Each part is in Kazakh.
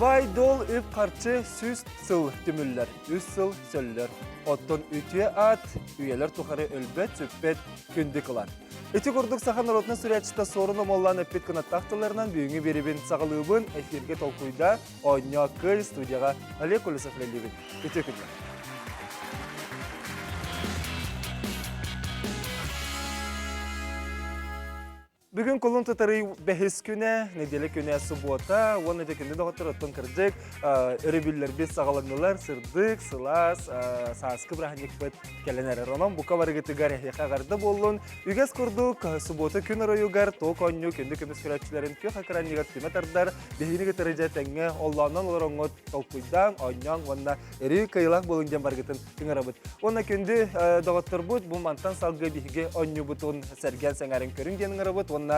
Bay dol üp karşı süs sıl tümüller, üs sıl söller. Ottun ütüye at, üyeler tukarı ölbet süppet kündü kılar. Eti kurduk sahan orotuna süreçte sorunu mollan öppet kınattaqtılarından büyüğü beribin sağılığın efirge tolkuyda oynya kıy studiyaga Ali Kulusaflelibin. Eti kündü. Bugün kulun tutarı behis güne, nedele güne subota, o nedele günde de oturutun kırcık, örübüller biz sağlandılar, sırdık, sılas, saaskı bıraknik bet kelener. Ronan bu kavarı getigar ehliqa garda bolun, üges kurduk, subota gün arayugar, toğ onyu, kendi kömüz küratçilerin köy hakıran nigat tümetardar, behini getirece tenge, Allah'dan olur ongot tolkuydan, onyan, vanda eri kıyılaq boluncan bargıtın gün arabıt. Ona kendi dağıttır bud, bu mantan salgı bihige onyu butun sergen sengarin körün genin arabıt, ona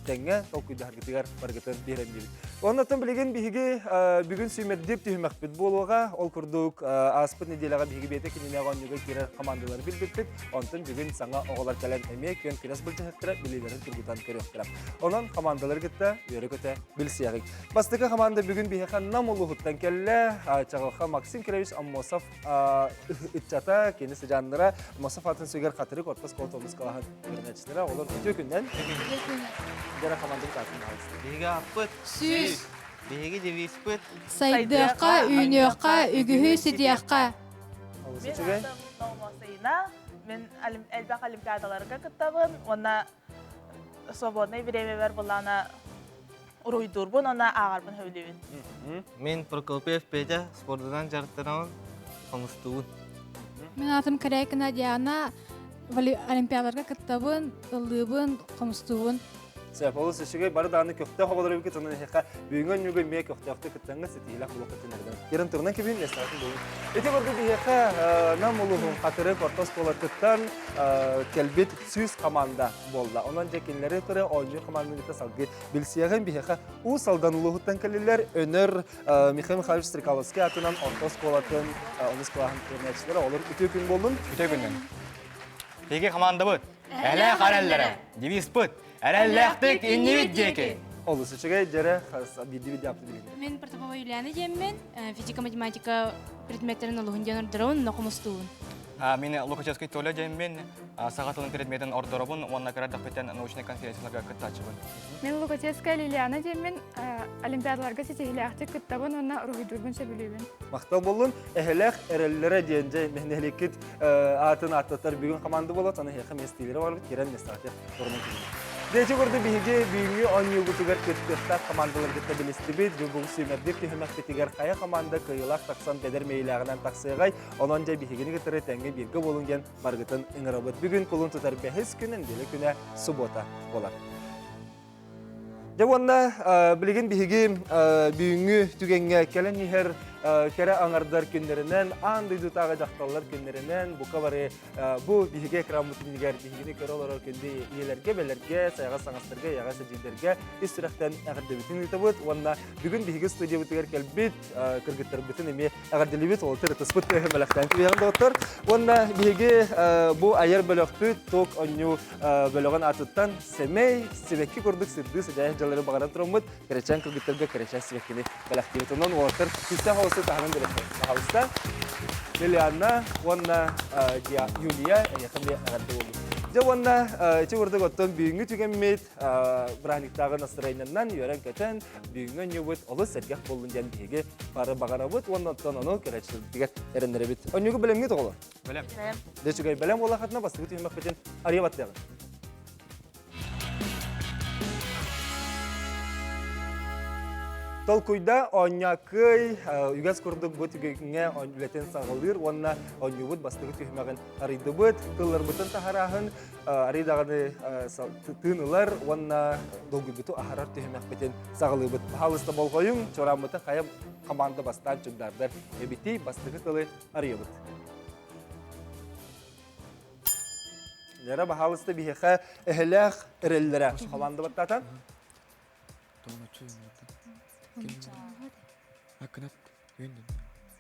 tenge tolkuyda hargıtıgar bargıtın bihren gibi. Ondan bilegen bihige bugün süymedip tühümek bit boluğa, ol kurduk aspıt nedelaga bihige bete kinine onyuga kirer komandaları bilbittik. Ondan bugün sana oğular kalen emek, yön kiras bulca hektere, bililerin kırgıtan kırıqtırap. Onun komandaları gitti, yörü köte bilsiyagik. Bastıkı komanda bugün bihekan namulu huttan kelle, çağılqa Maksim Kirevich Ammosov itçata, kendisi canlıra, Ammosov atın süger katırık, ortas koltuğumuz kalahan görünetçilere olur. Bütün günden, jara komanda bitatın alsın. Bihiga apıt. Süs. Bihiga ceviz pıt. Saydıqqa, üynüqqa, ügühü sidiyaqqa. Olası Мен çögey. атым Новосайна. Мен элбак олимпиадаларга кыттабын. Онна свободный время бар булана уруйдурбун, онна агарбын хөйлүбүн. Мен Прокопьев Петя спортдан жарттырауын қомыстуын. Мен атым Крайкина Диана, олимпиадаларга кыттабын, ыллыбын, комустубун. Sebab olası çögey barı dağını köfte havaları bir kıtının heka büyüğün yüge meye köfte köfte kıttanga setiyle bu vakti nereden. Yarın turuna kibin nesnatın doğru. Eti vardı bir heka namuluhun katırı kortos kolatıktan kelbit süs komanda bolla. Ondan cekinleri kırı oyuncu komandanın gita salgı bilsiyagın bir heka u saldanuluhuttan kaliler öner Mikhail Mikhail Strikalovski atınan ortos kolatın onus kolahın örnekçileri olur. Ütü gün bollun. Үтө күннен. Теге команда бут. Әле караллары. Девиз бут. Әрәлләхтик иннивид жеки. Olası çögey jere bildi yaptı bilgi. Мен Протопова Юлиана жеммен, физика-математика предметтерин олугун жанырдырауын нокумустуун. Мені Лукачевский Толя жеммен сағатылын предметін ордоробын, онна карадақ бетен научный конференцияларға кыттачыбын. Мен Лукачевская Лилиана жеммен олимпиадаларга сетихилэхти кыттабын, онна руйдурбун сөбүлүбүн. Maqta bolun ehlek erellere diyence mehnelikit atın atlatlar bugün komandı bolat ana hekam estileri var kiren mesafet sorun değil. Deci burada bihge büyüğü anyu gutugar kıttıkta komandalar gitti bilistibit bu sümerdik ki hemek bitigar kaya komanda kıyılak taksan beder meylağından taksıgay ononca bihgeni getirir tenge birge bolungen margıtın ingrabıt bugün kulun tutar behis günün dili güne subota bolar. Jawanda bilgin bihgi büyüğü tügenge kelen her kere anardar günlerinden andı dutağa jaktallar günlerinden bu kabarı bu bihge ekramutun diğer bihgini kere olarak kendi iyilerge belerge sayaga sanatlarga yaga sejinlerge istiraktan akademitin itabut wanda bugün bihge stüdyo bitigar kelbit kırgıtlar bütün emi akademibit oltır tasbut melaktan kiyan doktor wanda bihge bu ayar bölöktü tok onyu bölögan atuttan semey sibeki kurduk sirdi sejaya jaları bagaran tromut kerecan kırgıtlarga kerecan sibekini melaktivitonun water kita tahanan dari Hausa, Liliana, Wana, Julia, ya kami akan tahu. Jawana, cewek goton bingung juga mit berani tagan nasrainan, orang katan bingung nyebut Allah sergah bolunjan bihge para bagarabut, Wana tonono kerja tiga erenere bit. On juga belum gitu kalau. Білем. Dia juga belum olah katna pasti itu yang maksudnya Aryabat ya. Tolkuyda onyakıy ügas kurduk bu tügenge onleten sağılır onna onyubut bastığı tühmeğin aridubut kıllar butun taharahın aridağını tığınılar onna dolgubutu aharar tühmeğ beten sağılır but halısda bolgoyun çoramıta kaya komanda bastan çögdardar ebiti bastığı kılı arıyabut. Nere bahalısda biheqa ehlaq erellere komanda battatan Akınat yönden.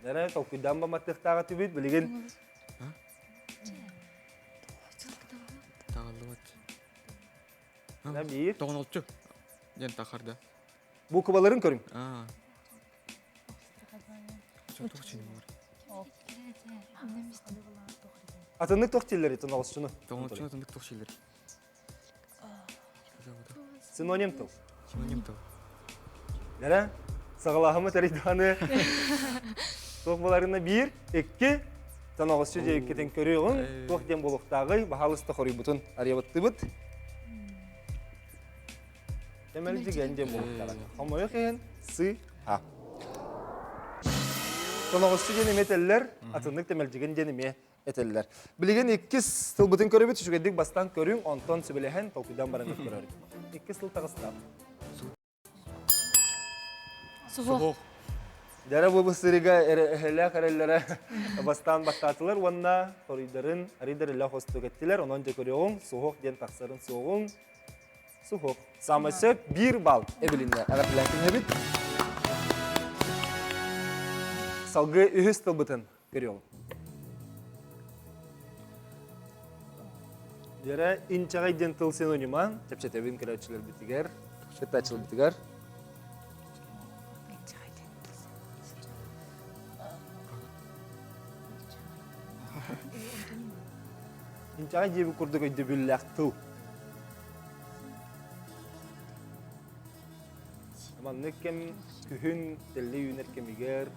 nere tolkuydan bamattık tağı tübüt bilgin Tağallavat. ne bir Toğun olçu. Yen takarda. bu kubaların körün. Атыннык тохтиллери тоноғысшыны. Тоғынчы атындық тоқшилер. Синоним тыл. Синоним тыл. Дәрі, сағалағымы тәрейдіғаны тоқбаларына 1, 2, тоноғысшы жейкетен көріғын, тоқ ден болуқтағы бағалысты қорый бұтын ариябытты бұт. Темәлі деген ден болуқтағы. Қамайы қиын, сы, ха. Тоноғысшы ден еметелілер, атыннык темәлі деген ден еме етелілер. Білеген 2 сыл бұтын көрі бүт, жүгедік бастан көрің, онтон сөбілеген толқыдан барыңыз көрі. 2 сыл тағыстап. Сугох. Дәрі бұл сырыға әлі қарелері бастан бақтатылар, онына қоридарын аридары қосты кеттілер, онын же көріғын, суғық ден тақсарын суғын, суғық. Самысы 1 бал әбілінді, әғар біләкін әбіт. Салғы үйіз тұлбытын көріғын. Дәрі инчағай ден тұл синониман, чәпшетебін көрәтшілер бітігер, шеттачыл бітігер. Инчаға жебі күрдік өйді бүлләқ тұл. Аманны кем күхін тілі үйінер кемігер.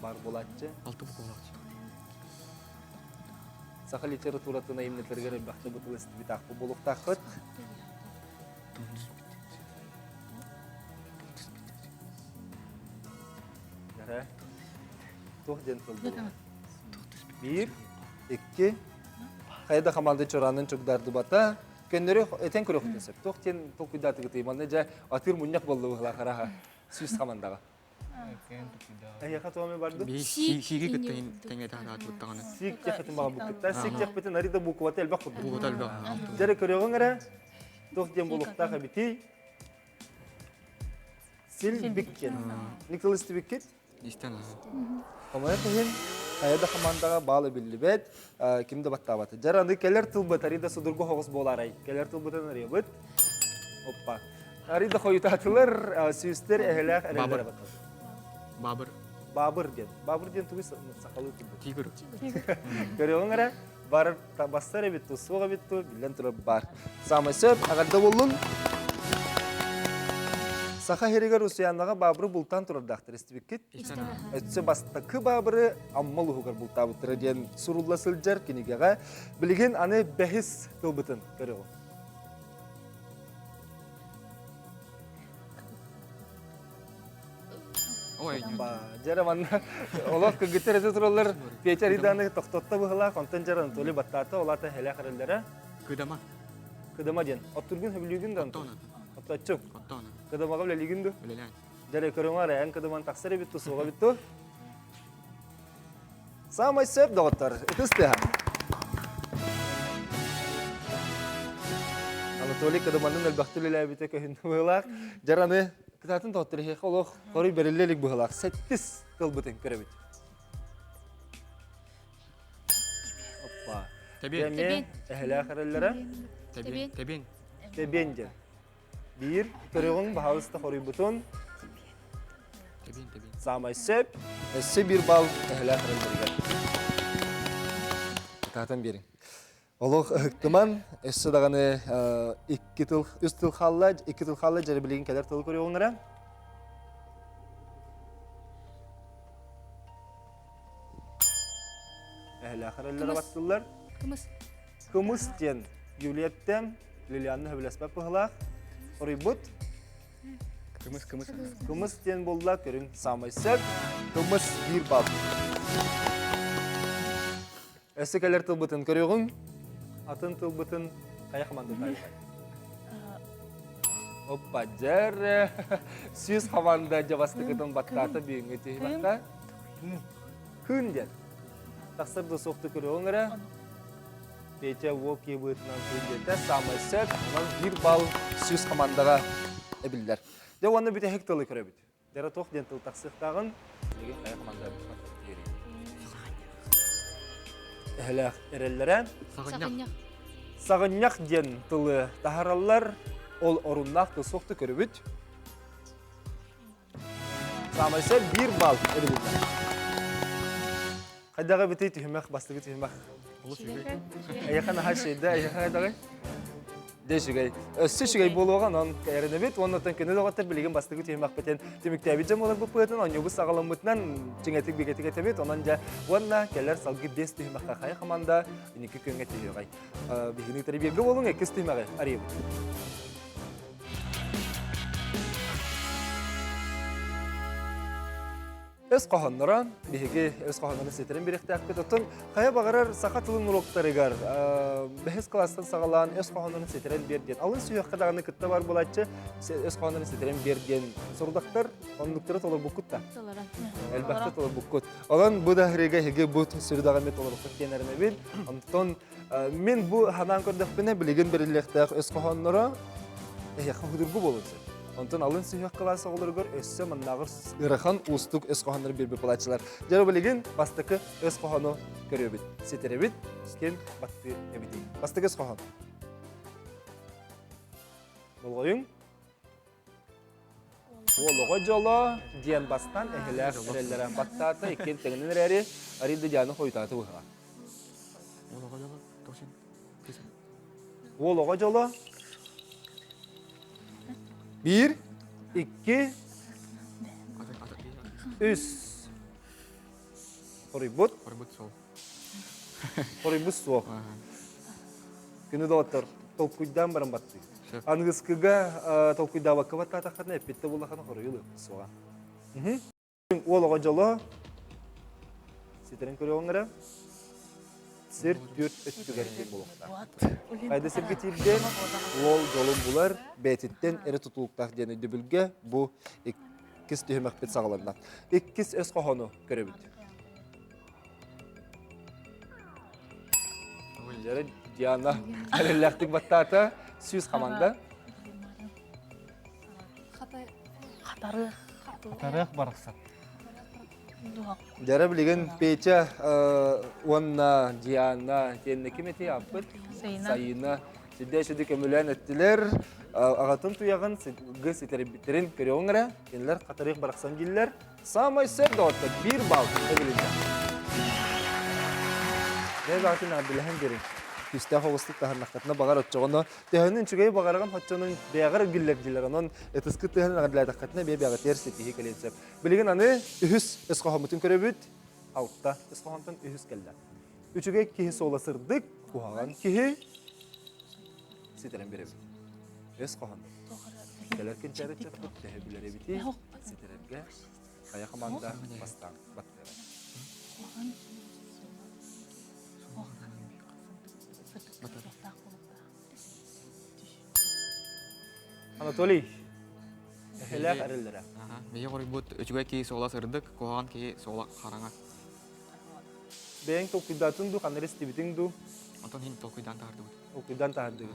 Бар болатчы. Алты бұт болатчы. Сақы литературатына емнетергер бақты бұтыл істі бітақпы болуқтақыт. Дәрі. Тоқ ден тұлды. 1, 2, қайда қамалды чоранын чүгдарды бата, көннері әтен көрі құтынсып. Тоқ ден тоқ күдаты күтейманны жа атыр мұняқ болды бұғыла қараға сүйіс қамандаға. Әйеқа тоғаме барды? Сиги күттен тәңе тағат бұттағаны. Сик жақытын баға бұқытта, сик жақ бетін арида бұқываты әлбақ құтты. Бұғыт әлбақ. Жәрі көріғын әрі, тоқ ден болуқтаға бітей, сил біккен. Николасты біккет? Истен. Қамайы қиын, қайда қамандаға балы білі бәд, кімді батта баты. Жаранды кәлер тұлбыт, арида судырғы хоғыз боларай. Кәлер тұлбытын ария бұт. Оппа. Арида қойытатылар, сүйістер әхіләқ әрелері баты. Бабыр. Бабыр ден. Бабыр ден тұғы сақалы тұлбыт. Тигр. Көріғын әрі, бар бастар әбетті, суға бетті, білен тұрып бар. Самы сөп, ағарда болын. Саха херегер усуяннаға бабыры бұлтан тұрардақтыр естібеккет. Өтсе бастақы бабыры аммал ұғығыр бұлта бұттыры ден сұрулла сылжар кенегеға білген аны бәхіс тұлбытын көрі ол. Жараманна олақ күгіттер әзі тұралар печар иданы тоқтотта бұғыла, контен жаран толы баттаты олаты хәлі қарылдары. Күдама. Күдама ден. Оттыргын хөбілігін дан тұр. Оттатчым. Күдамаға білігін ду. Білелән. Жәрі көріңар ән күдаман тақсыры бітті, суға бітті. Самай сөп дағыттар. Үтісті ға. Анатолий күдаманның әлбәқтілі ләбіті көхінді бұғылақ. Жараны Кытатын тоқтыры хеқі олық қоры берілелік бұғылақ. Сәттіс қыл бұтын көрі біт. Оппа. Тебен. Әхілі ақырылары. Тебен. Тебен жен. Bir, көріғын бағалысты қоры бұтын. Тебен. Самай сөп. Өсі бір бал әхілі ақырыларыға. Кытатын берің. Олық ұқтыман, өсі дағаны үз тыл қалла жәрі білеген кәлер тылы көрі оңыра. Әхілі ақырылары баттылар. Кымыс ден Юлияттен Лилианны хөбілеспәп бұғылақ. Орый бұт. Кымыс ден болдыла көрің самай сөп. Кымыс бір бал. Өсі кәлер тыл бұтын көрі оғын. Атын тыл бұтын қaya қаманды тайықай. Оппа, жәрі. Сүйіз қаманды жабасты күтін баттаты бейін өте бақта. Күн ден. Тақсырды соқты көрі оңыры. Пече оқ ебітінен күн деді. Самай сөп, онан бір бал сүйіз қамандыға әбілдер. Де оны біте хек тылы көрі біт. Дәрі тоқ ден тыл тақсықтағын. Деген қaya қаманды әбілдер. Әхіләқ әрелері. Сағынняқ ден тылы тахаралар ол орыннақ соқты көрі бүт. Самайса 1 балл Эвелина. Қайдағы бітей түйімек, бастығы түйімек. Аяқана хашейді, аяқана қайдағы? Дешігай. Өссі шігай болуған, он кәріні бет, оны өтін күні доғаттар білеген бастығы түйімек бітен. Темікті әбеджем олар бұл бұғытын, он юбы сағалым бұтынан жеңетік бекетік әтемет, онан жа онна кәлер салғы 5 түйімекқа қай қаманда, үнікі көнге түйіғай. Бігінің тәрбегі болуң, 2 түйімеғай, ария бұд. Өз қоғанлара, бігеге өз қоғанларын сетерін беректі әкпет отын, қая бағарар сақа тылын ұлықтарығар, бәхес кластан сағалан өз қоғанларын сетерін берден. Алын сүйеққа дағаны күтті бар болатшы, өз қоғанларын сетерін берден. Сұрдақтар, онлықтары толыр бұқытта. Әлбәқті толыр бұқыт. Олан бұ дағыреге хеге бұ сүрдаған мет олыр бұқыт кенеріне бен. Онтон, мен бұ ханан көрдіқпіне білеген біріліктәқ өз қоғанлара яқын хүдіргі болынсын. Онтон алын сүйек қыласы олырғыр өссі мұннағыр ұрыған ұстық өз қоғанлары бербе палатшылар. Жары білеген бастықы өз қоғаны көрі өбіт. Сетер өбіт, кен батты өбітей. Бастық өз қоған. Болғойың? Олығы жолы ден бастан әхілер әрелері баттаты, екен тәңінен әрі арилді жаны қойтаты бұға. Олығы жолы 1, 2, 3. Хорибут. Хорибут соқ. Күні доғаттар толқуйдан барым батты. Аңғызкыға толқуйда бақы батты атаққарына әпетті болақаны хоройылы соға. Олығы жолы сетерін көрі оңыра. Сер 4 өттігерге болуқта. Қайда серге тейбден, ол жолын бұлар бәйтеттен әрі тұтылықтақ дені дөбілге бұл 2 түйімек бет сағаларына. 2 өз қоғаны көрі бүді. Жәрі Диана әліләқтік баттата сүйіз қаманда. Қатарық барықсат. Жәрі білеген пейчі онна, Диана, кенне кеметей аппыт, сайына. Сүйді көмілен өттілер, ағатын тұяғын ғыз етері біттерін көрі оңыра, кенілер қатарық барақсан келілер. Самай сөп доғытты, 1 бал өбілінді. Дәл ағатын әбіліген берін. Күсті қоғыстық тағырнақтатына бағар өтчіғыны. Тәхінің чүгей бағараған қатчының бәғар гүллер дейлер. Оның әтіскі тәхінің ағырлайдаққатына бәғар терсі тейі кәленсеп. Білеген аны үхіс өз қоғамытын көрі бүт, алтта өз қоғамытын үхіс кәлді. Үчіге кейі соласырдық, ұғаған кейі сетерін бере бүт. Өз қоғамды. Кәлеркен чәрі чәпті, тәхі білері біті, сетерінге қая қаманда бастан баттыры. Анатолий, әхіләқ әрілдері. Меге қоры бұд өчіге кей соғыла сырдық, қоған кей соғыла қараңа. Бәйін толқүйдатын ду, қаныры стебітің ду? Антон хин толқүйдан тағарды бұд. Толқүйдан тағарды.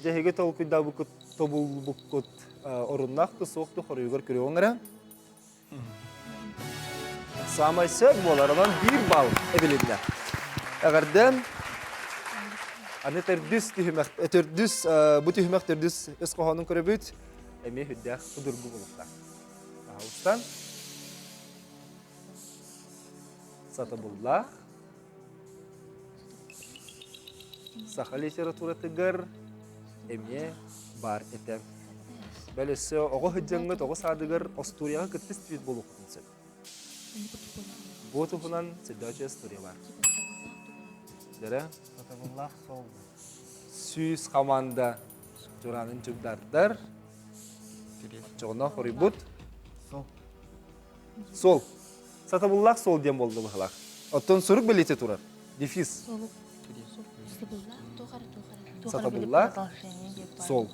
Жәхеге толқүйда бұқыт, тобыл бұқыт орыннақты, соқты қорыйғыр көрі оңыра. Самай сөк боларынан 1 бал әбелемді. Әғірден аны төрдүс bu tühümek төрдүс өз қоғанын көрі бүт, әме хүддәқ құдырғы болықта. Ағыстан Сатабуллах Сақа литературатығыр әме бар әтем. Бәлесі оғы хүддеңгіт, оғы садығыр Остурияға күттіс түйет болуқтың сөп. Бұл тұхынан сәддәучі Остурия бар. Дәрі? Сатабуллах сол. Сүйіз қаманда жүранын жүгдардыр. Жоғына хорибут. Сол. Сатабуллах сол дем болды бұғылақ. Оттон сұрық білете тұрар. Дефис. Сатабуллах сол.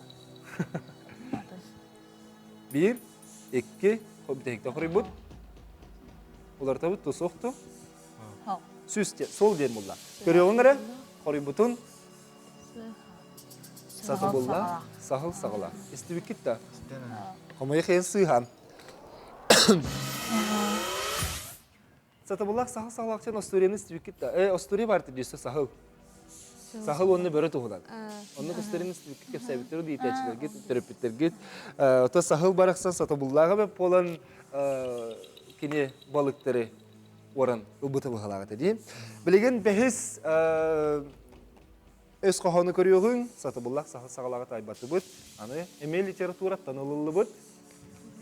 1, 2, бітекті хорибут. Олар табыт тұсоқты. Сүйіз сол дем болды. Көрі оңыры хорибутын Сатабуллах сағыл сағыла. Істебік кетті. Қомайы қиын сыйған. Сатабуллах сағыл сағылақчан Остурияны істебік кетті. Остурия барды дейсі сағыл. Sahıl onu böyle tuğulan. Onu gösteriniz kepsebitleri diyetçilerge, terapitlerge. Ota sahıl baraksan satabullağa ve polan kini balıkları oran ılbıtı bıhalağı dedi. Bilegen behis öz kohonu körüyorsun, satabullak sahıl sağlağı taybatı bud. Anı emel literatura tanılılı bud.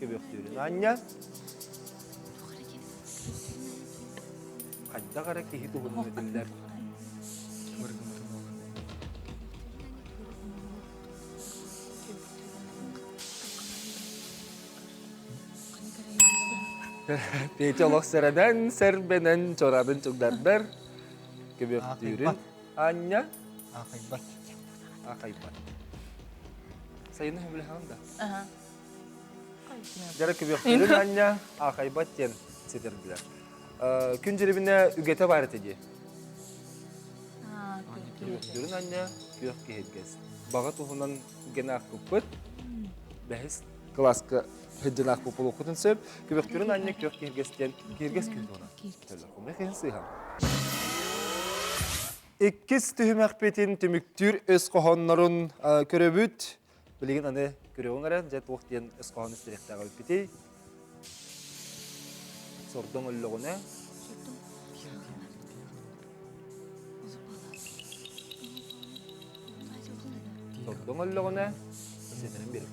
Köbüktürün. Anya. Kadda kara kehi tuğunun ediller. Dicolok seradan, serbenen coradın çokdarlar. Köbüktürün. Anya. Akaybat. Akaybat. Sayın ne bilir hamda. Aha. Jara köbüktürün anya akaybat yen seterdiler. Gün cerebine ügete var etedi. Köbüktürün anya kök kehedges. Bağa tuğunan ügene akıpıt. Behis klaska hıccın akıpıl okudun söp. Köbüktürün anya kök kehedgesten kehedges küldü ona. Telefonda kehin sıyham. İkis tühüm akpetin tümüktür öz kohonların köröbüt. Bilgin anı köröbün ara, jet vaktiyen öz kohon istirekta kalıp bitey. Sordun öllüğüne. Sordun öllüğüne. Seterin birim.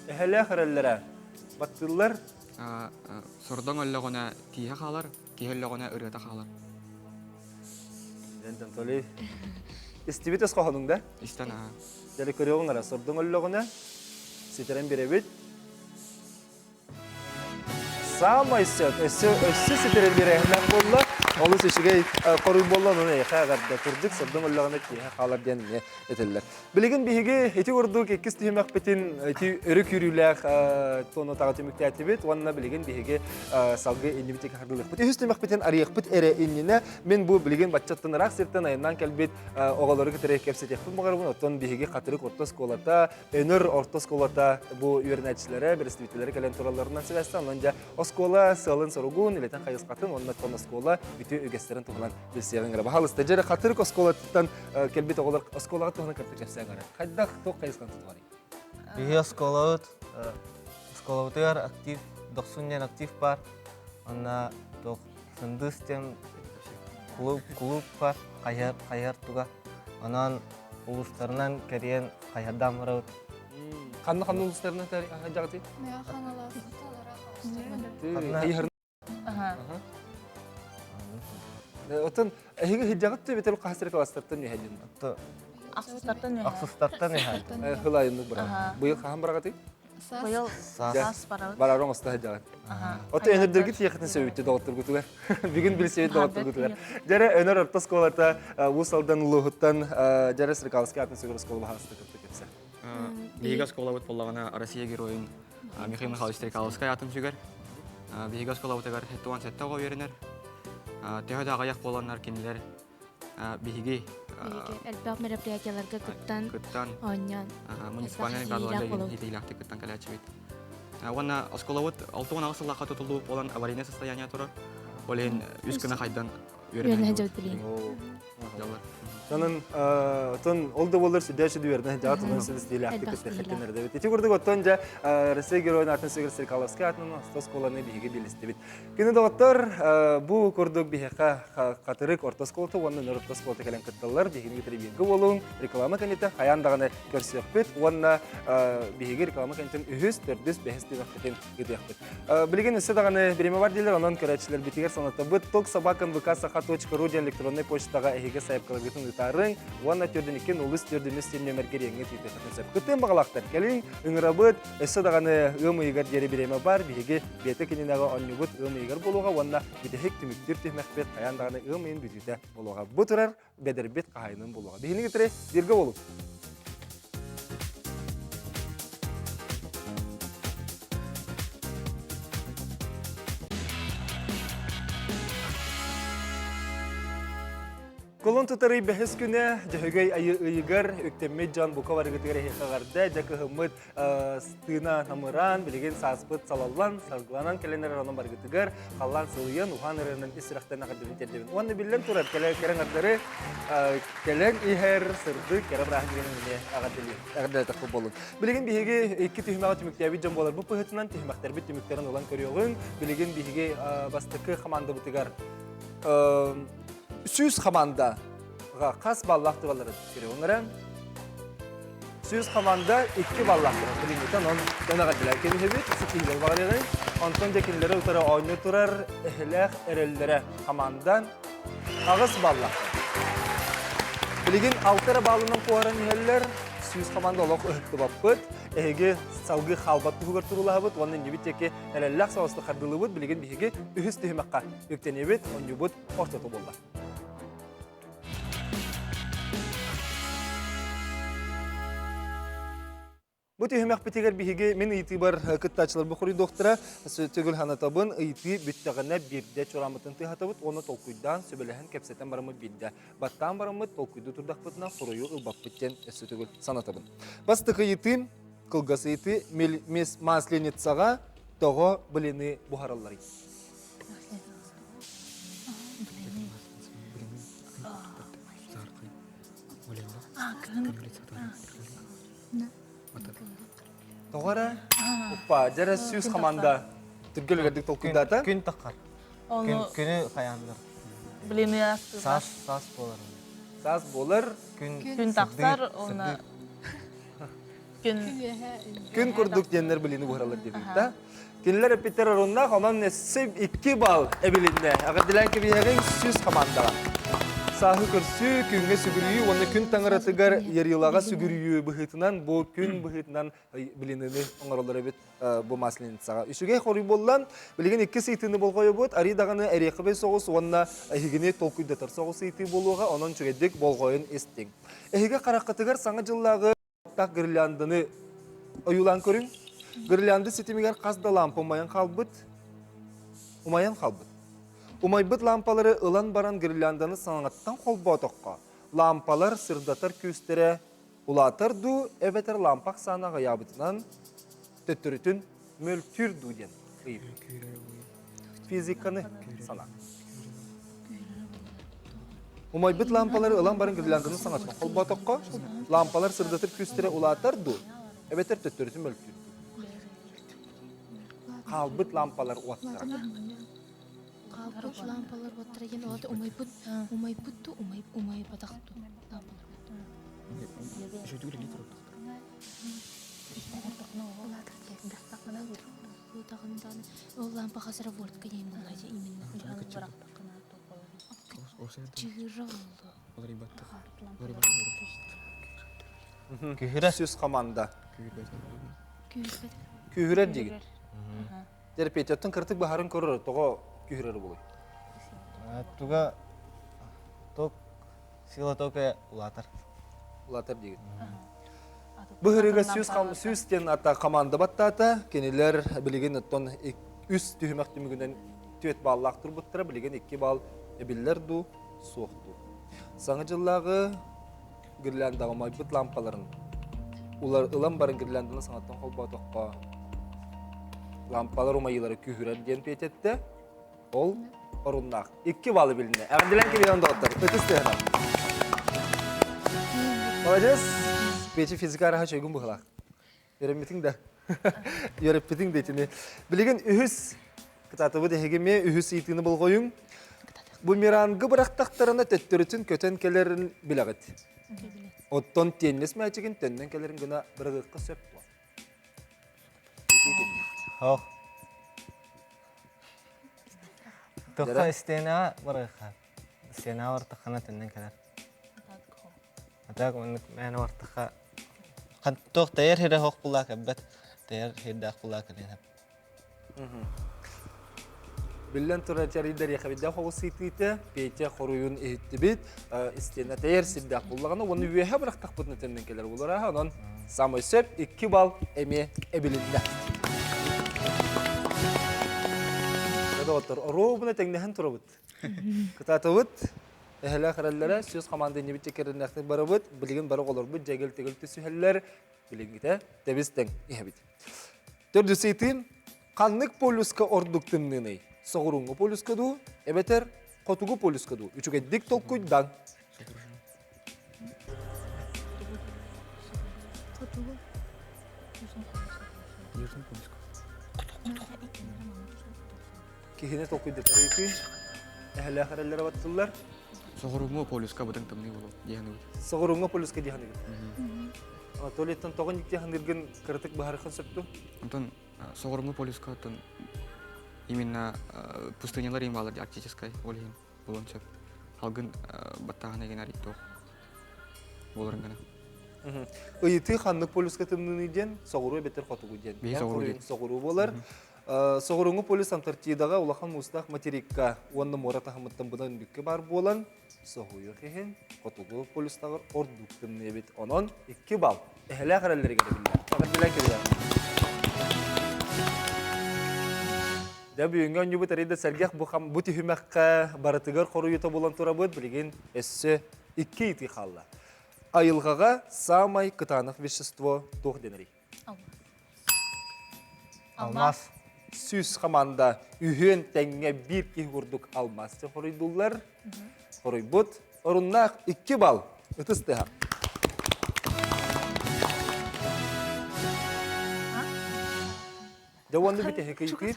Ehele hırellere. Battıllar. Sordan öllüğüne tihe kalır, kihellüğüne ırıta kalır. Jenten toli. İstibit öz kohonunda. İsten Jale köröbün ara, sordun öllüğüne. Seterin birebit. Sama istiyor. Össü seterin birehlen bolla. Onu seçige koruy bollan onu yakarda turduk sordun öllüğüne tihe kalır diyen eteller. Bilgin bihige eti vurduk ikis tühüm akpetin eti örük yürüyler tonu tağı tümükte etibit. Vanna bilgin bihige salgı indibitik hardılık. Bit üstü akpetin arayıkpıt ere innine men bu bilgin batçattanarak sirten ayından kelbit oğaları getirek kepset yakpın bağır bunu. Oton bihige katırık orta skolata, önür orta skolata bu yörenetçilere, berestivitelere gelen turallarından sebestan. Onca o skola sığalın sorugun, ileten kayız katın, onunla tonu skola bütün ügesterin tuğulan bilsiyeğin gara. Bahal istajere katırık o skolattan kelbit oğalar o skolağa tuğulan kırtık kepseğin gara. Kaydaq toq kayıskan tutuvari. Bihi skolautlar aktif, doksunyan aktif var. Ona tok sendus tem klub var, kayar tuga. Onan uluslarından keriyen kayardan var. Kanlı uluslarına jagati? Mea kanalasın Kanlı- Hayır. Aha. Oton hijjagatı betel qahsir kalastartan ne hajin. To Aksızlardan mı? aksustartan ya. Hılayınlık bırak. Aha. Bu yıl kaham bırakatı? Bu yıl Sas. sas paralı. Bararong osta hajjagat. Aha. Oto enerdir git yakıtın söğüttü doğuttur gutular. Bugün bir söğüt doğuttur gutular. Jara öner orta skolata usaldan luhuttan jara sirkalski atın sögür skol bahasta kırtık hepsi. Биһига сколабыт боллагана Россия героин Михаил Михайлович Стрекаловская атын сүгер. Биһига сколабытыгар хеттуан сеттого веренер. Тэһөдө агаяк боланнар кинилер биһиги Элбак мероприятияларга кыттан кыттан оньян. муниципальный Элбак гадуалда болот. хитилахты кыттан калячыбыт. Уонна осколабыт 6 агысыллакка тутулуу болан аварийное состояние турар. Олен үс күнэ хайдан Үйренэ үйренер. жабыт билин. Жалар. Сонун отон олды болор сүдөшү дүйөрдөн жаатын сөз стили Элбак активитет стиле. хеттенер деп. Эти көрдүк оттон жа Россия героин атын сөгөр Стрекаловский атын стос коланы биге билистибит. Күнү доктор бу көрдүк бихека катырык орта сколто онун орта сколто келен кытталар бигини биги болуң реклама канета хаяндаганы көрсөкпүт. Онна биги реклама канетен үһүс төрдүс бехести вакытын гидекпит. Билген эсе даганы биреме бар дилер, онон көрөчүлөр битигер санатта бут ток собакан vk.ru электронный почтага эһиге сайып кылгытын тарын, онна төрдөн икен улус төрдүнүс сен номер кереңге түйтөтөсөп. Күтөн багалактар келин, үңрабыт, эсе даганы ымыйгар жери биреме бар, биги бете кининага оннугут ымыйгар болууга, онна бидехик түмүктүр түмөкпет каяндаганы ымыйын бүтүтө болууга. Бу турар бедербет кайынын болууга. Бигини гитре бирге болуп. Колон тутары бәхес күні жахыгай айыгар өктеммет жан бука барыгытыгар хеқағарда жакыхымыт стына намыран білеген саспыт салаллан саргыланан кәленер ронын барыгытыгар қаллан сылыйын ухан ырынын исірақтан ағадырын тердебін. Оны білен турат кәлен ардары кәлен ихер сырды кәрі бірағын жүреніне ағадырын тақы болын. Білеген бігеге екі түйімаға түміктәбі жан болар. Бұл пұхытынан түйімақтар біт түміктерін olan көріоғын. Білеген бігеге бастықы қаманды бұтыгар Süz xamanda qas ballaqtı balları düşürüyor onlara. Süz xamanda 2 ballaqtı. Bilinmeten on dönağa dilerken hebit sıkıyla bağırıyor. Ondan jekinlere utara oyunu turar ehlek erellere xamandan ağız ballaqtı. Bilgin altara bağlanan kuaran yeller süz xamanda oloq öhtü bappıt. Ege salgı xalbatı hugar turulahabıt. Onun gibi teki erellek savaslı xardılıbıt. Bilgin bihege ühüs tühümekka yüktenebit. On yubut orta tobollar. Bu tühümek bitiger bihige men itibar kıttaçlar bu kuri doktora Sötügül Hanatabın iti büttağına birde çoramıtın tıhatabıt onu tolkuydan söbelehen kepseten baramı bilde. Battan baramı tolkuydu turdakpıtına kuruyu ılbakpıtten Sötügül Sanatabın. Bastıkı itim kılgası iti maslenitsağa toğu bilini buharalları. Toğara, uppa, jara süz xamanda Türkgül gerdik tolkuydata. Күн таққар. Onu Күні қаяндар. bilini yaptı. Сас болар. Saz bolar, Gün taksar ona gün gün kurduk diyenler bilini buharalır dedik da. Kinler epiter arunda kaman nesib 2 bal ebilinde. Ağa dilen ki biherin süz xamanda. Sahı kürsü künge sügürüyü, onu kün tanıratıgar yarılağa sügürüyü bıhıtınan, bu kün bıhıtınan bilinini onarolları bit bu maslenin sağa. Üçüge xoruy bollan, bilgin 2 seytini bol koyu bud, ari dağını eriqi be soğus, onna higini tolkuydatar soğus seyti boluğa, onun çögedik bol koyun istin. Hige qaraqatıgar sana jıllağı tak girlandını oyulan körün. Girlandı sitimigar qazda lampa umayan qalbıt. Umaybıt lampaları ılan baran girlandanı sanattan kolbotoqqa. Lampalar sırdatar küstere ulatar du, eveter lampak sanağa yabıtınan tötürütün möltür du den. Fizikanı sana. Umaybıt lampaları ılan baran girlandanı sanattan kolbotoqqa. Lampalar sırdatar küstere ulatar du, eveter tötürütün möltür du. Qalbıt lampalar uatlar. Kalbut lampalar batırayın oldu umayputtu umay bataqtu lampalar. Bu tağından o lampa hasara volt kayın hacı iminna. Çığırı oldu. Kühüre. Süz xamanda. Kühüre. Kühürer degin. Jere peçatın kırtık baharın korur, toğa kühürer buluy. Туга ток сила тока улатар. Ulatar degin. Bu hırıga süz ten ata xamanda battata, keniler bilgin atton üst tühümek tümügünden tüet ballaqtır buttıra, bilgin 2 bal ebiller du, soğuktu. Sanı jıllağı girlandağı maybıt lampaların ulan barın girlandığını sanattan kolba toqqa lampalar umayıları kühürer diyen peçette ol orunnaq. 2 balı biline. Əğdilen ki bir yanda otur. Ötüs tehna. Olacağız. Peçi fizika raha çögün buğlaq. Yöremmetin de. Yöremmetin de içini. Bilgin ühüs kıtatıbı dehegeme ühüs itini bul koyun. Bu mirangı bıraktaqtarına töttürütün kötenkelerin bilagit. Otton tennes mäçigin tönnenkelerin gına bırıqqa söp var. Хоқ. Тоққа істена барыға. Істена ортаққана тіннен кәдер. Атақ мәні ортаққа. Тоқ тәйір хеді хоқ бұлақ әббәт. Тәйір хеді ақ бұлақ әден әб. Billen tura çarıdır yakabidde hoğusitite, peyce koruyun ehtibit, istene teyir siddaq bullağına, onu üyehe bıraktaq bıtını tennenkeler bulur aha, onun samay söp 2 bal eme ebilinde. Ya da otur, oru buna tengnehen turabıt. Kıtatavıt, Эхле хараллара сөз команда не биткернәхтә барыбыт, билген бары олар бу җәгел тегел төсүһәлләр, билгедә дәбистән иһәбит. Төрдүсейтин канлык полюска ордуктымныны. Согурунга полюска ду, эбетер котугу полюска ду. Үчүгә дик толкуйдан. Кихине толкуйда тарихи. Эхле хараллара баттылар. Соғырыңы полюска бұтың тымны болу, дегені өт. Согурунга полюска диханы. Туалеттан тогын диханырген кыртык бахархан сөптү. Антон, соғырыңы полюска антон именно пустынялар ималар арктической олейін болуын сөп. Халгын баттағына еген аритто болырын гана. Ыйты ханнык полюска тымныны ден, согуру бетер котугу ден. Бей согуру ден. Согуру болар. Согуруңу полюс Антарктидаға улахан мустақ материкка онны мората хамыттан бұдан бүкке бар болан согуйы хехен котугу полюстағыр ордуктым небет. Онон 2 бал. Эхле қараллары келе білді. Тағырдылар келе. Да бүйінгі өңі бұт әрейді сәргеқ бұт үймәққа баратығыр қору ета болан тұра бұд білген әсі 2 ити қалла. Айылғаға самай кытанық вещество тоқ денері. Алмаз. Сүз команда үйен тәңе бір ки құрдық алмасты қоройдулар. Қоройбұт. Орыннақ 2 бал. Үтістіға. Дәуанды біте хекейті.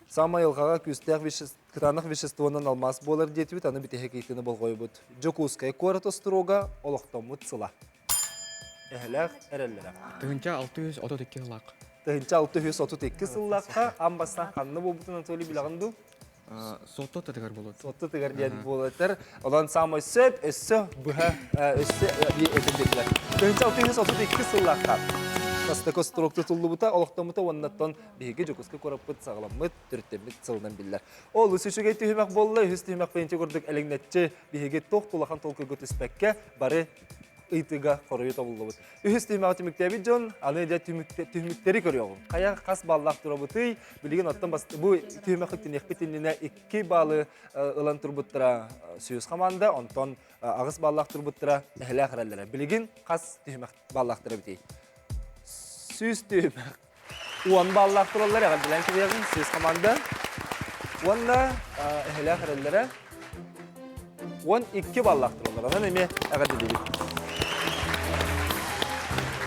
Сама елғаға күстәқ кытанық веществоның алмас болар детвит, аны біте хекейтіні бол қойбұт. Джокускай корыты строга олықтамыт сыла. Эхләқ әрәлләр. Тығынча 632 лақ. Тәһинчә 632 сыллаққа амбастан ханны болбутын Анатолий билағынду. Сотто тәтігер болуд. Сотты тігерден болатыр. Одан самай сөп, өссі бұға, өссі өтіндекілер. Тәһинчә 632 сыллаққа. Кастако строкты тұлды бұта, олықтамыта оннаттан бейге жокусқа көраппыт, сағаламыт, түрттеміт сылынан білдер. Ол үсішіге түйімек болы, үс түйімек бейінче көрдік әліңнетчі бейге тоқ тұлақан толқы көт іспәкке бары ыйтыга корою табылды бут. Үһүс түймәгә тимектәби жон, аны да түймәктәри көрөйгөн. Кая кас баллак тура бутый, билеген аттан басты. Бу түймәк хитин якпетинне 2 балы ылан турбуттара сүйүс команда, онтон агыс баллак турбуттара эхле хараллара. Билеген кас түймәк баллак тура бутый. Сүйүс түймәк. 10 баллак туралар ягы билен кебегин сүйүс команда. Онда эхле хараллара 12 баллак туралар. Аны эме агады дейбит.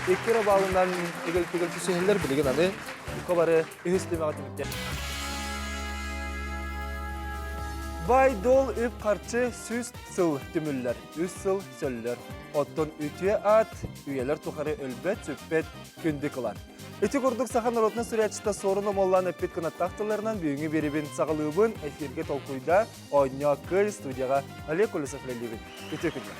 Ekira bağından tegel tüsehler bilegen аны yukarı üstüme atmakta. Bay dol üp karşı süs sıl tümüller, üs sıl söller. Otton ütüye at, üyeler tukarı ölbet, süppet, kündü kılar. Eti kurduk sahan orotuna süreçte sorunu mollan öppet kınat tahtalarından büyüğü beribin sağılığın efirge tolkuyda oyna kıy studiyaga Ali Kulusaflelibin. Eti kündü.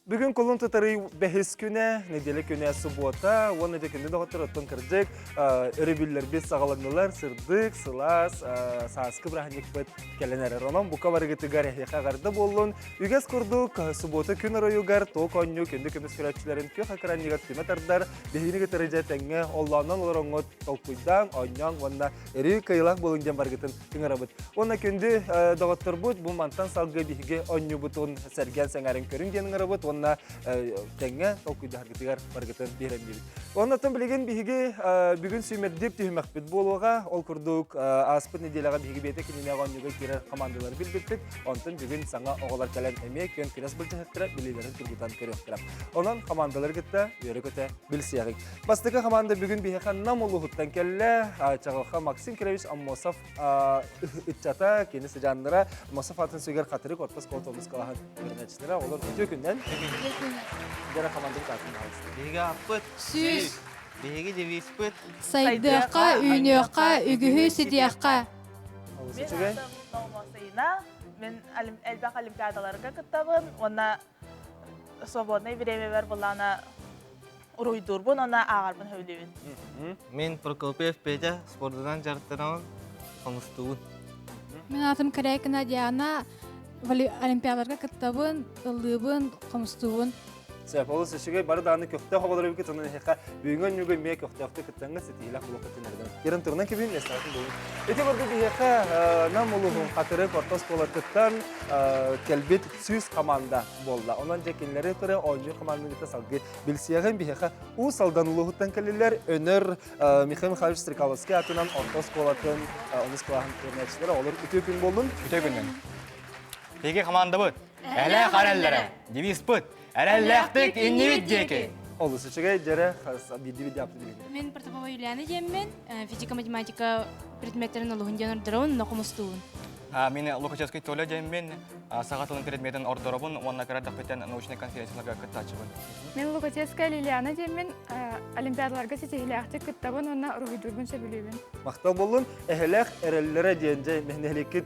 Бүгін колын тұтары бәхес күні, неделі күні суббота, оны да күнді доғыттыр ұттын кірдік, өрібілер бес сағаланылар, сырдық, сылас, саасқы біраханек бәт кәленәрі ронам. Бұқа барығытығар әйеқа ғарды болын. Үгіз күрдік, суббота күн ұрайығар, тоқ өңі, күнді көміз күрәтшілерін күй қақыранығар түмәтардар, бәхінігі тұрыжа тәңі, олланан олар оңғыт толқуйдан, ойнан, онна әрі қайылақ болын ден барғытын күңірі бұд. Оны күнді доғыттыр бұд, бұл мантан салғы бейге өңі бұтын сәрген сәңәрін көрін деніңірі бұд, онна тәңе толкуйда харгытыгар баргытын берем дебит. Оннан билеген биһиге бүгүн сүймердеп түймәк бит болуга, ол курдук аспыт неделяга биһиге бете киненегон юга кирер командалар билбиттик. Онтон бүгүн саңа оголар калан эме көн кирес булжахтыра билелерин тургутан көрөктүрөп. Онан командалар гытта өрөкөтө билсиягы. Бастыга команда бүгүн биһихан намулугуттан келле, чагылха Максим Кирович Аммосов итчата кенеси жаннара Аммосов атын сөйгөр катырык отпас колтомус калахан көрнөчтөрө олар өтө күндөн Дера командың татын алысты. Беге аппыт. Сүз. Беге девиспыт. Сайдыққа, үйнеққа, үгіхі сидияққа. Мен атым Наумасайына, мен әлбәқ олимпиадаларға кыттабын, онна свободный время бар болана уруйдурбун, онна ағарбын хөйлебін. Мен Прокопиев Петя спортынан жарттырауын қомыстуын. Мен атым Корейкина Диана, олимпиадаларға кыттабын, ылыбын, қомыстуын. Sebep olus işige bari dağını köfte havaları bir kıtının heka büyüğün yüge me köfte kıtanga setiyle bu kıtınlardan. Yarın turuna kibin nesnatın doğru. Eti burada bir heka namuluhun hatırı kortos kolatıktan kelbit süs komanda bolla. Ondan cekinleri kırı oyuncu komandanın gita salgı bilsiyagen bir heka u saldanuluhuttan kaliler öner Mikhail Mikhail Strikalowski atından ortos kolatın onu skolahan örnekçileri olur. Ütü gün bolun. Үтө күннен. Пеге командабыт. Әлі қараллары. Девиспыт. Әрәлләқтік инневит деке. Olus işige jere bidi yaptı bilgi. Мен Протопова Юлиана жеммен физика-математика предметтерин олугун жанырдырауын нокумустуун. Мені Лукачевский Толя жаймен сағатылын предметін ордорабын, онына қарадақ беттен научный конференцияларға кыттачыбын. Мен Лукачевская Лилиана жеммен олимпиадаларга сетихилиахчы кыттабын, онна рухидурбун сөбүлүбүн. Мақтау болun, әһеләк әрәлләре дейінже мәхнелікет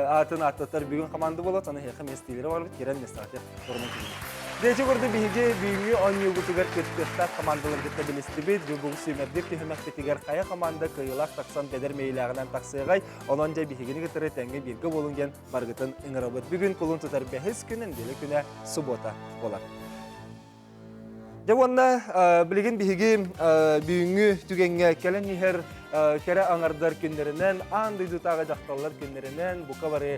атын аттатар бүгін команда болады, аны хеқі местелері бар бұд, керен местаты тұрмын келді. Дәйті көрді бейге бүйінге он югутығар көттіқтар командалар кетті білісті бейд, бұл сөймердік түйімәктетігер қая команда күйілақ тақсан бәдер мейлағынан тақсыйғай, онан жай бейгені кетірі тәңге берге болынген барғытын ыңырабыд. Бүгін құлын тұтар бәхіз күнін делі күні субота болар. Жауанна білген бейге бүйінгі түгенге кәлін ехер кәрі аңардар күндерінен, аңдыйды тағы жақталар күндерінен, бұқа бары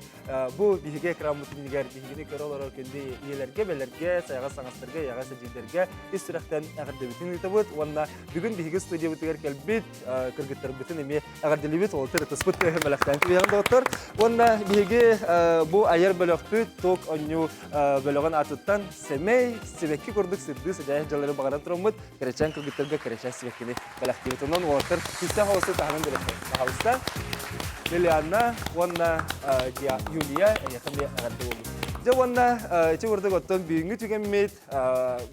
бұл бейге крамутынігер бейгені көрі олар күнде иелерге, бәлерге, сайға саңастырға, яға сәжейдерге үстірақтен әғірді бүтін үйті бұд. Онна бүгін бейге студия бұтығар кәлбет, кіргіттер бүтін еме әғірділі бет, ол тірі тұспыт мәліқтен күйеғін доғыттыр. Онна бейге бұл айыр бөліқті тоқ өңі бөліғын атыттан сәмей, себекке көрдік сірді сәжайы жалары бағаран тұрымыд, кәречен кіргіттерге кәречен себеккені бәліқтен оғыртыр. Tahanan direktor. Tahausta Liliana wanna Yulia yakında agardı oldu. Jawanna çevrede gotton büyüğü tükenmeyt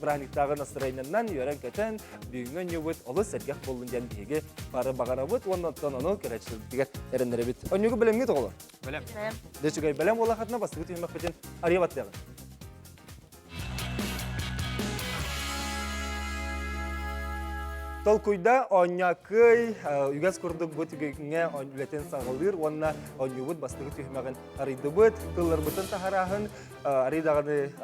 braniktağı nasırayından yören geçen büyüğün yuvut olur sergah boluncan biyege para bagarabut wanna tononu kereçtir diğer erenlere bit. Onyugu bilemni toğla. Білем. Deçugay bilem ola hatna bastı tüymek için arıyabat diye. Толкуйда онякый югас курдук бут геңе онлетен сагылыр, онна онюбут бастыгы түймәген арыдыбыт, кыллар бутын тахарахын арыдагы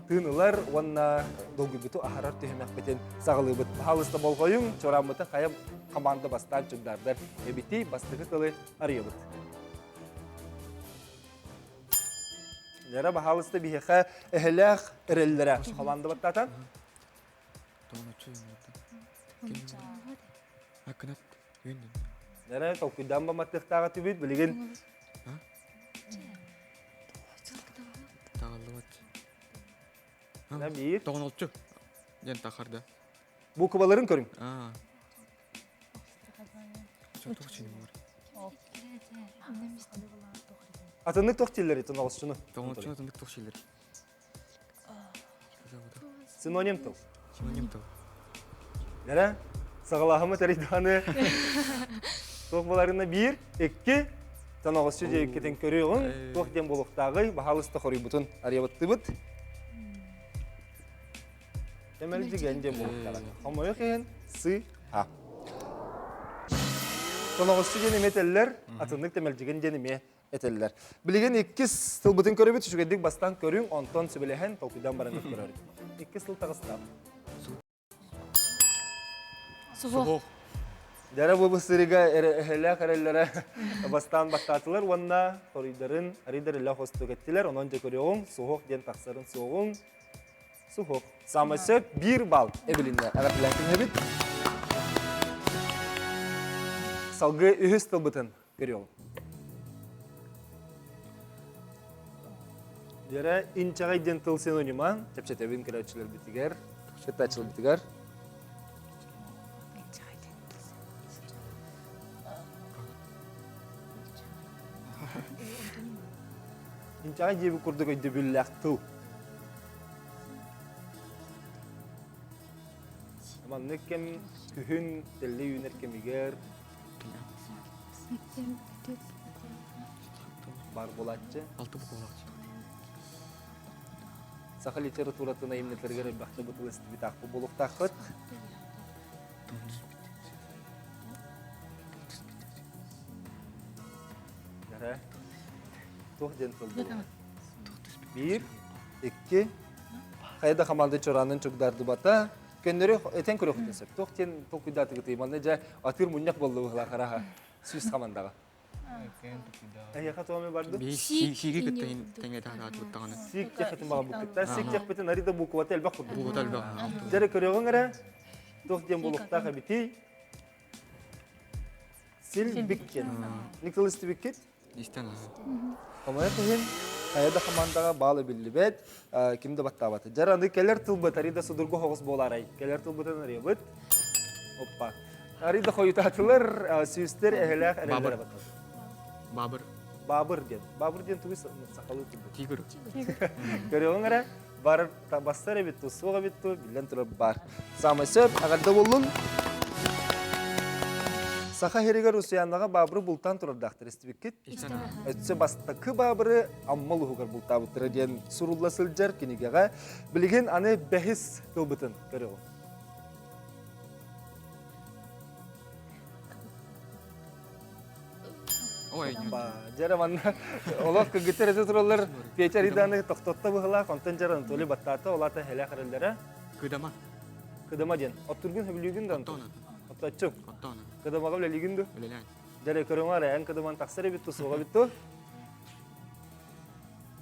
тынылар, онна долгубуту ахарар түймәк бетен сагылыбыт. Халыста болгойың чорамыты кая команда бастан чугдардар эбити бастыгы тылы арыйбыт. Нера бахалыста бихеха эхлах эрелләре команда баттатан. Акынат, үйінден. Нера толкуйдан ба маттықтаға түбейд, білеген? Тағалды бат. Нә бейір? Тоғын олчу. Ден тақырды. Бұл кыбаларын көрің? Тоқ чені бар. Атындық тоқ телері тұн ауызшыны? Тоғын олчу атындық тоқ шелер. Синоним тұл? Синоним тоқ. Нера? Сағалағымы тәрейданы тоқбаларына бір, екі, танағыз сөйде кетін көріғын, тоқ ден болуқтағы бағалысты қорый бұтын ария бұт. Темәлі деген ден болуқтағы. Қамайы қиын, сы, ха. Танағыз сөйден еметелілер, атындық темәлі деген ден еме етелілер. Білеген 2 сыл бұтын көрі бүт, үшігедік бастан көрің, онтон сөбілеген толқыдан барыңыз көрі. 2 сыл тағыстап. Сугох. Дәрі бұл сырыға әлі қарайлары бастан бақтатылар, онына қоридарын аридары қосты кеттілер, онын жа көріғын, суғық ден тақсарын суғын, суғық. Самысы 1 бал әбілінде, әғір біләкін әбіт. Салғы үйіз тұлбытын көріғын. Дәрі инчағай ден тұл синонима, чәпшет әбін көрәтшілер бітігер, шеттачыл бітігер. Инчаға жебі күрдік өйді бүлләқ тұл. Аманны кем күхін тәлі үйінер кемігер бар болатчы. Алты бұқ олақ. Сақы литературатына емнетергер бақты бұтыл істі бітақпы болуқтақыт. Дәрі. Тоқ ден тұл болу. 1, 2, Кайда команда чоранын чугдарды бата. Көннөрү этен көрөк десеп. Токтен токуйдаты гыты. Манда жа атыр муньяк болду була карага. Сүйс командага. Аяка томе барды. Сиги кыттын теңе таат буттаганы. Сик жахатын бага букта. Сик жахпетен арида букват элбак курду. Бу талба. Жары көрөгөн эре. Токтен болукта кабити. Сил биккен. Николас Биккет. Истен. Комая тehen кайда командага баалы биллибет. Кимде баттабаты. Жаранды келер тылбыт арида судургу хогус боларай. Келер тылбытын арыбыт. Оппа. Арида хойтатылар сүйстер эхлах эрелер баттат. Бабыр. Бабыр ден тугис сакалы тылбыт. Тигр. Көрөгөн эре бар бастар бит суга бит билен турып бар. Самы сөп агарда болдун. Саха херигер Русиянага бабыры бултан турардактыр Биккет. Өтсө бастакы бабыры аммал угар бултабыттыр ден сурулла сылжар кинигега билген аны бехис тылбытын көрөгөн. Ой, Жараманна олох кыгытыр эте туралар печариданы токтотта быхла контен жаран толи баттата олата хеле харелдера кыдама. кыдама ден. Оттургун хөбүлүгүн дан. Оттачым. Оттона. Кыдамага билегиндү. Билелен. Жаре көрөңөр эн кыдаман таксары битту суга битту.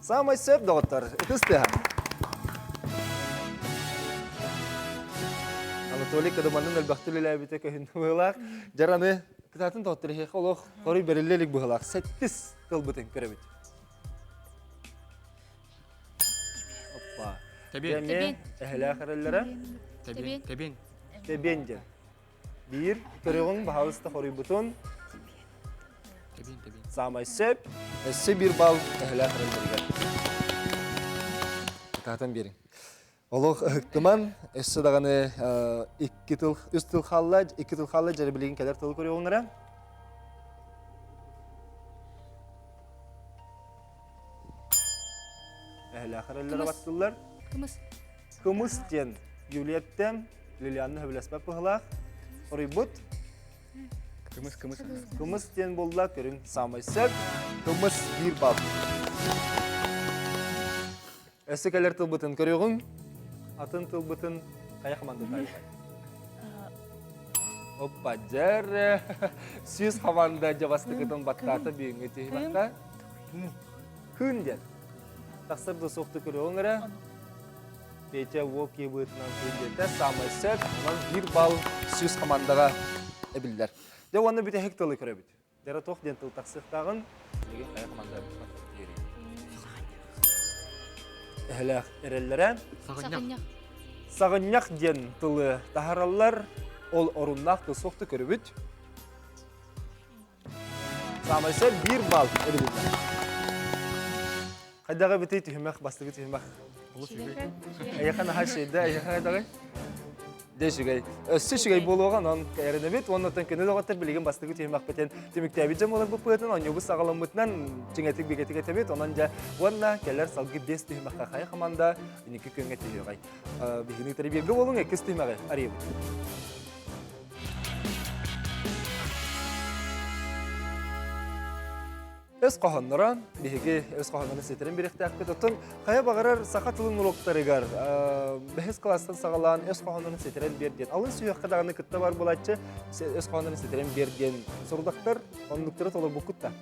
Самый сөп доктор. Этесте. Анатолий кыдаманын элбактылы бите көһүн быхлак. Жараны кытатын доктор хе холох кори берилелик быхлак. 8 тылбытын көрөбүт. Оппа. Тебен. Эхле хареллера. Тебен. Тебенде. Bir körüğün bahalısta koruy butun. Тебен. Samay sep. Esse bir bal ehla kırılırlar. Tahtan birin. Oluq hıktıman. Esse dağını üst tıl xalla jarı bilgin kadar tıl koruy onlara. Ehla kırılırlar battılar. Kımız diyen Juliet'tem. Lilian'ın hübülesbep bıhılaq. Oribut. Kımız diyen boldular körün samay sep. Kımız bir bal. Esse keler tılbıtın körüğün. Atın tılbıtın kaya kamandı tayfay. Hoppa jar. Süz kamanda javasты kıtın battata büyüğün eti batta. Hün diyen. Taksır da soğuktu körüğün ara. Peçe wok yebıtından kıyıda samay sep. Bir bal süz kamandaga ebildiler. De onu bir de hektalı körebit. Dera toq den tıl taksıqtağın. Degen kaya kamanda battat deri. Ehlaq erellere. Sağınyak den tılı taharallar. Ol orunnaq tıl soqtu körebit. Samay sep bir bal ebildiler. Haydaga bitey tühümək, bastıgı tühümək. Ayaqan ha şeyde, ayaqan dağı. Deşigay. Össüşigay boluğan on kayarına bit, ondan kene dağıtır bilgin bastıgı tühümək beten. Tümüktäbicem olar bu pıtın, on yobus sağalamıtnan çingetik bigetik etebit, onanca onna keller salgı 5 tühümək kaya kamanda, iniki köngə tühüğay. Bihini terbiye bolun ekis tühüməği arayıb. Öz qohanlara, bihigi öz qohanlarını seterin bir ihtiyakı tutun. Kaya bağırar sakatılın uloqtarıgar. Behes klastan sağalan öz qohanlarını seterin bir den. Alın suyaq kadağını kıtta var bulatçı, öz qohanlarını seterin bir den. Sorudaktar, onlukları tolar bukut da.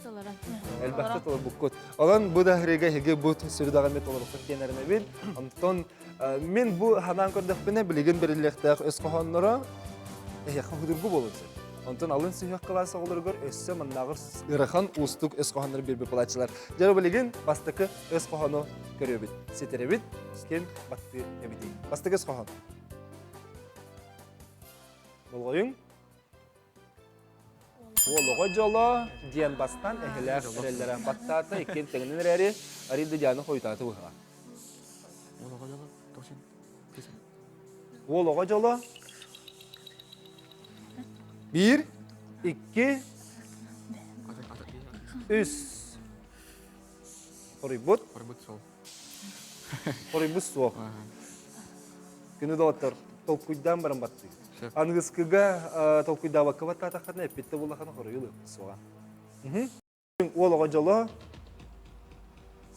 Elbette tolar bukut. Olan bu da hiriga higi bu sürüdağın met olur bukut kenarına bil. Ondan men bu hanan kördükbine bilgin bir ihtiyaq öz qohanlara yaqa hudurgu bolunsun. Ondan alın suyaq klası olurgur, össe mannağır ırıqan ustuk öz qohanları bir bulatçılar. Jarı bilgin bastıkı öz qohanı görüyor bit. Setere bit, ken battı ebiti. Bastıkı öz qohanı. Bolgoyun. Oluğa jola diyen bastan ehler erellere battata iken teginin eri arida janı hoytatı buha. Oluğa jola 1, 2, 3. Oribut sol. Oribut soğuk. Günü doğatır. Tolkuydan barın battı. Şef. Angıskıga tolkuyda vakı battı ataklarına epitte bulakana koruyulu soğuk. Ol oğacalı.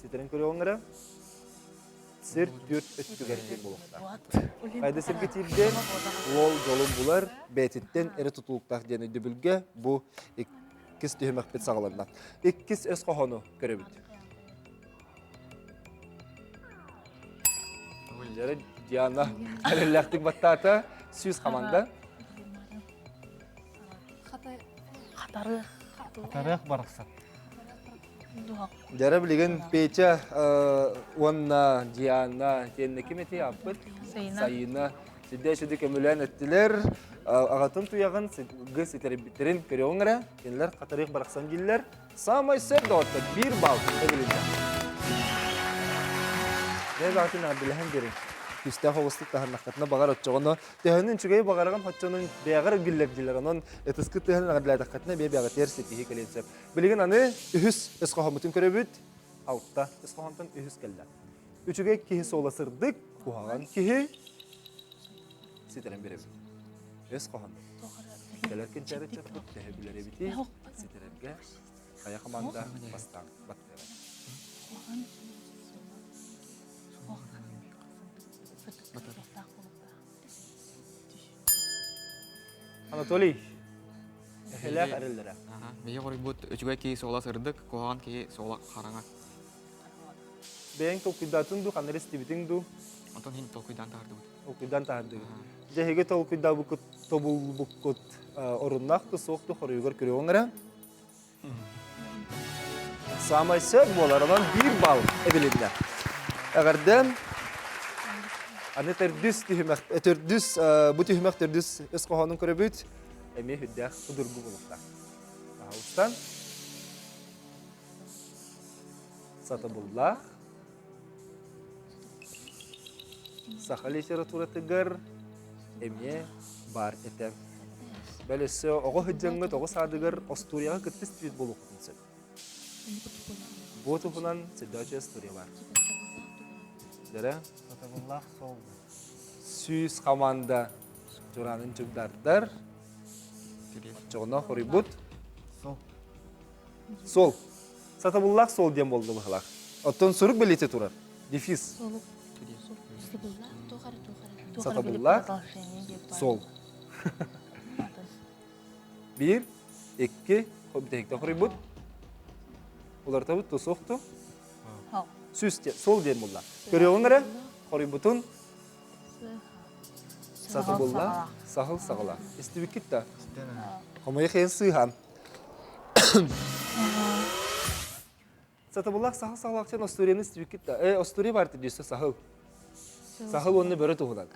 Siterin körüyor onlara. сер түрт өттүгәрден болуқта. Қайда сергетирден ол жолын бұлар бәйтіттен әрі тұтылықтақ дені дүбілге бұ иккіс түйімәқпет сағаларына. Иккіс өз қоғаны көребіт. Жәрі Диана әліләқтік баттата сүйіз қаманда. Қатары. Тарых барықсат. Жәрі білеген Петя, Онна, Диана, кенне кеметі аппыт? Сайына. Сидде көмілен әттілер, ағатын тұяғын ғыз етеребіттерін көрі оңыра, кенлер қатарық барақсан келілер. Самай сөр дауытта 1 бал өбілінді. Не бағытын әбіліген берін. Күсті қоғыстық тағырнақтатына бағар өтчоғыны. Төхінің чүгей бағараған қатчының бәғір гүллер дейлер. Оның әтіскі төхінің ағырлайдаққатына бәғыр терсі тегі кәленсеп. Білеген аны үхіс өсқоғамытын көребіт, алтта өсқоғамытын үхіс кәлді. Үчіге кехі соласырдық, ұғаған кехі сетерен беребіт. Өсқоғамды. Кәлер кенчәрі чаптық, тәхі білер ебіті, сетеренге қая қаманда бастан баттыры. Анатолий, әхеләк әрелдері. Бейе қоры бұд өчігай кей соғла сырдық, қоған кей соғла қараңа. Бәйін толкүйдатын ду, қаныры стебітің ду, Антон хин толкуйдан тағарды бұд. толкүйдан тағады. Жәхеге толкүйда бұқыт, тобыл бұқыт орыннақты, соқты қорыйғыр көрі оңыра. Самай сөк боларынан 1 бал әбелемді. Әғірден, аны бұ түйімәк түрдіс өз қоғанын көрі бүт, әме хүддәқ құдырғы болықта. Ағыстан, Сатабулла, Саха литературатыгар әме бар әтем. Бәлесі оғы хүддеңгіт, оғы садыгар Остурияға күттіс түйет болуқтын сөп. Бұ тұхынан сәддәчі Остурия бар. Дәрі? Сатабуллах сол. Сүйіз қаманда жоранын жүгдардар. Жоғына қорибұд. Сол. Сол. Сатабуллах сол дем болды бұғылақ. Оттон сұрық білеті тұрар. Дефис. Сатабуллах сол. 1, 2, бітекті қорибұд. Олар табыт тұсоқты. Сүйіз сол дем болды. Көрі оңыры қорибұтын Сатабулла, сағыл сағыла. Істебік кетті. Қомайы қиын сыйған. Сатабулла, сағыл сағылақчан Остурияны істебік кетті. Остурия барды дейсі сағыл. Сағыл оны бөрі тұғынан.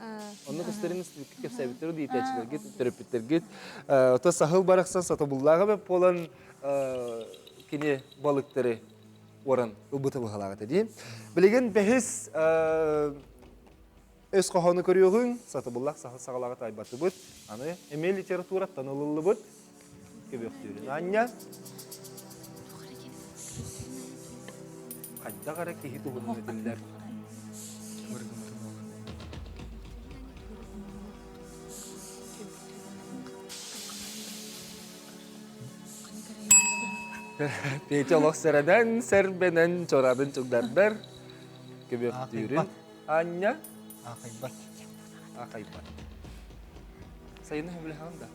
Оны Остурияны істебік кеп сәбіттері дейті әчілерге, түріпіттерге. Ота сағыл барақсан Сатабуллаға бәп болан кене балықтары орын ұлбыты бұғалағыты дейм. Білеген бәхіс өз қоғаны көріуғын, Сатабуллах сағалаға тайбаты бұд. Аны әме литература танылылы бұд. Көбектөрін анья. Қадда қара кехі тұғын өділдер. Пейте олық сәрәден, сәрбенен чорадын чоғдардар. Көбектөрін анья. Ақайбат. Ақайбат. Сайыны хөмілі хағында?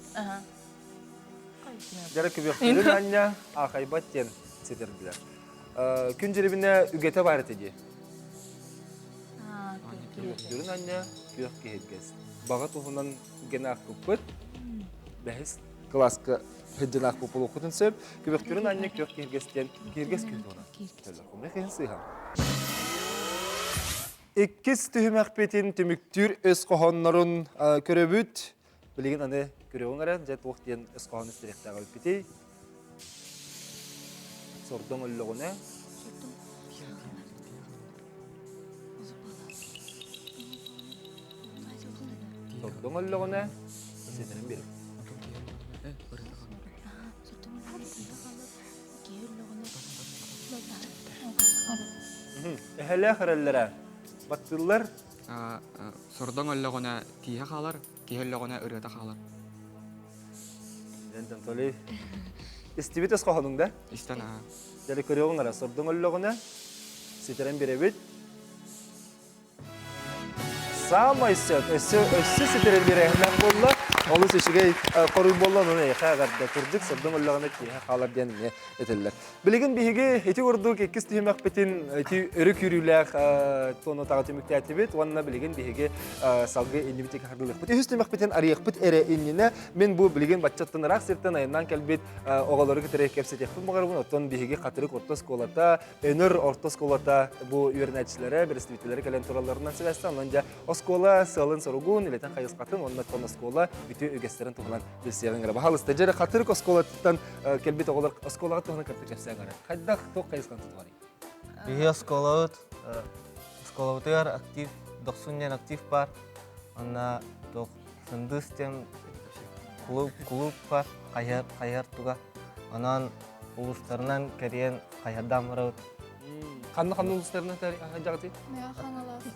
Жәрі көбектөрін анья ақайбат тен сетерділер. Күн жеребіне үгеті бар етеді. Көбектөрін анья көк кехеткес. Баға тұғынан үгені ақ көппіт. Бәхіс класқа хүдден ақ көппіл оқытын сөп. Көбектөрін анья көк кехеткестен кергес күн тұғынан. Құмай қиын сыйған. Иккіс түйім әқпетін түміктүр өз қоғанларын көребіт. Білеген аны көреуің әрін, жәт оқтен өз қоғаны істеректіға өппетей. Сордың ұллығына. Сордың ұллығына. Сендерін беріп. Әхәлі қырыллары. Баттылар. Сордың өлліғына тиhe қалар, кейхелліғына үргеті қалар. Жәнтен толей. Істебет өз қоғаныңда? Истен аға. Жәлі көреуің ара. Сордың өлліғына сетерен беребет. самый сөп, өссі сетерелерінен болла, олыс ішігей қорый боллан оны еқа ағарда тұрдық, сұрдың олағына кейі қалар деніне етілер. Білеген бейге еті ордық еккіз түйімек бітін өрі күріләқ тоны тағы түмікті әтібет, онына білеген бейге салғы еннебітек қардылық бұт. Үхіз түйімек бітін арияқ бұт әрі еннені мен бұл білеген батчаттын рақ сертен айынан кәлбет оғалары кетірек кәпсетекпін бұғарбын, оттан бейге қатырық ортос колата, өнір ортос колата бұл үйернәтшілері, бірістібітелері кәлен тураларынан сәбәсті, онында оскола сылын сұрғын, елетен қайыз қатын, онына тон оскола бүті өгестерін тұғынан білсеғін ғыра. Бағалысты, жәрі қатырық осколаттан кәлбет оғалар осколаға тұғынан кірті кәпсеғын ғыра. Қайдақ тоқ қайызған тұтығары? Биһиге сколаутыгар актив, доксуннен актив бар. Онна тох сындыстем клуб бар, қайар туга. Онан улустарынан кәрен қайардан барауд. Қанды ұлыстарына жағаты? Мен ханаласын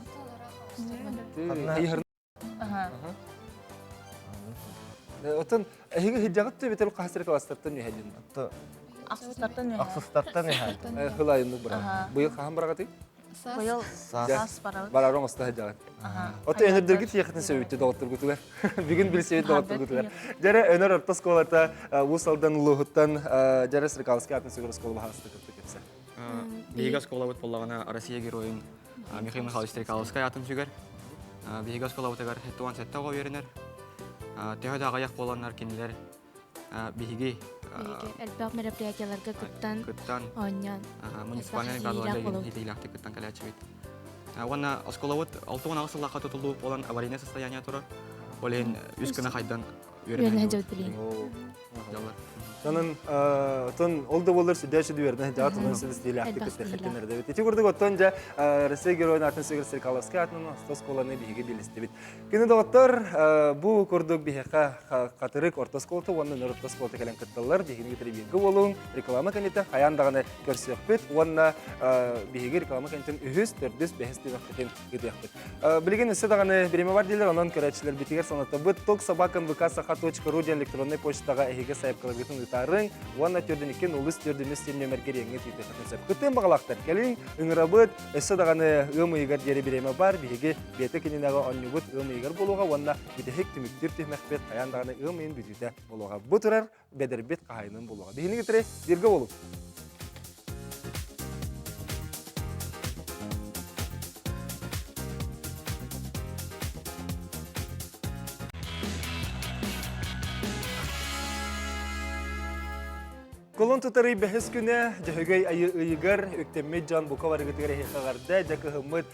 Отын, әйгі хиджағытты бетел қасыр қаластырттын не хәдін? Ақсыстартан не? Ақсыстартан ехай. Хылайынлық бұра. Бұйыл қаған барағаты? Бұйыл сас барауд. Барарың оста хиджағат. Оты өнердерге тиекетін сөйітті доғыттыр күтігер. Бүгін біл сөйіт доғыттыр күтігер. Жәрі өнер ортас қолата ұсалдан ұлығыттан жәрі Сыркалыске атын сөйгір сколы бағасты күтті кепсі. Биһига скола бут боллагана Россия героин Михаил Михайлович Стрекаловская атын сүгер. Биһига скола бутагар хеттуан сеттага беренер. Тэһөдө агаяк боланнар кинилер биһиги Әлбәқ мероприятияларға кыттан оньян. муниципальный гадуалда хитилахты кыттан калячыбит. Уанна скола бут 6 агысыллакка тутулуу болан аварийное состояние турар. Олен үз күнә хайдан Үйренә жауд білейін. Сонын олды болыр сүдәші дүйерді жағатының сүдіс дейлі ақты көттер хәттенерді бет. Еті көрдік оттан жа Россия героин атын сөйгір Сыркаловскай атының астос қоланы бейге белісті бет. Күні доғыттар бұл көрдік бейхеқа қатырық ортос қолты, онын ортос қолты кәлен қытталар, бейгені кетірі бейгі болуын, реклама кәнеті қаяндағаны көрсек бет, онына бейге реклама кәнетін үхіз, төрдіс, бәхіз дейін қытен кетек бет. Білген үсі дағаны береме бар дейлер, онын көрәтшілер бетігер сонатта бұд, ток собакан vk.ru электронный почтаға әйге сайып қалығытын Тарың, уанна төрдінекен улыс төрдіміз сен нөміргер еңі түйті қатынсап. Күттен бағалақтар кәлін, үңірабыд, өсі дағаны ұмы егер дері береме бар, бейге беті кенінағы оннығыд ұмы егер болуға, уанна бедехек түміктер түймәкпет, қаян дағаны ұмыйын бүтіті болуға. Бұ тұрар бәдірбет қағайының болуға. Бейіні кетірі, берге болу. Колон тұтары бәхіс күні жәхігей айығыр өктемет жан бұқа барығытығыр әйқағарда жәкі ғымыд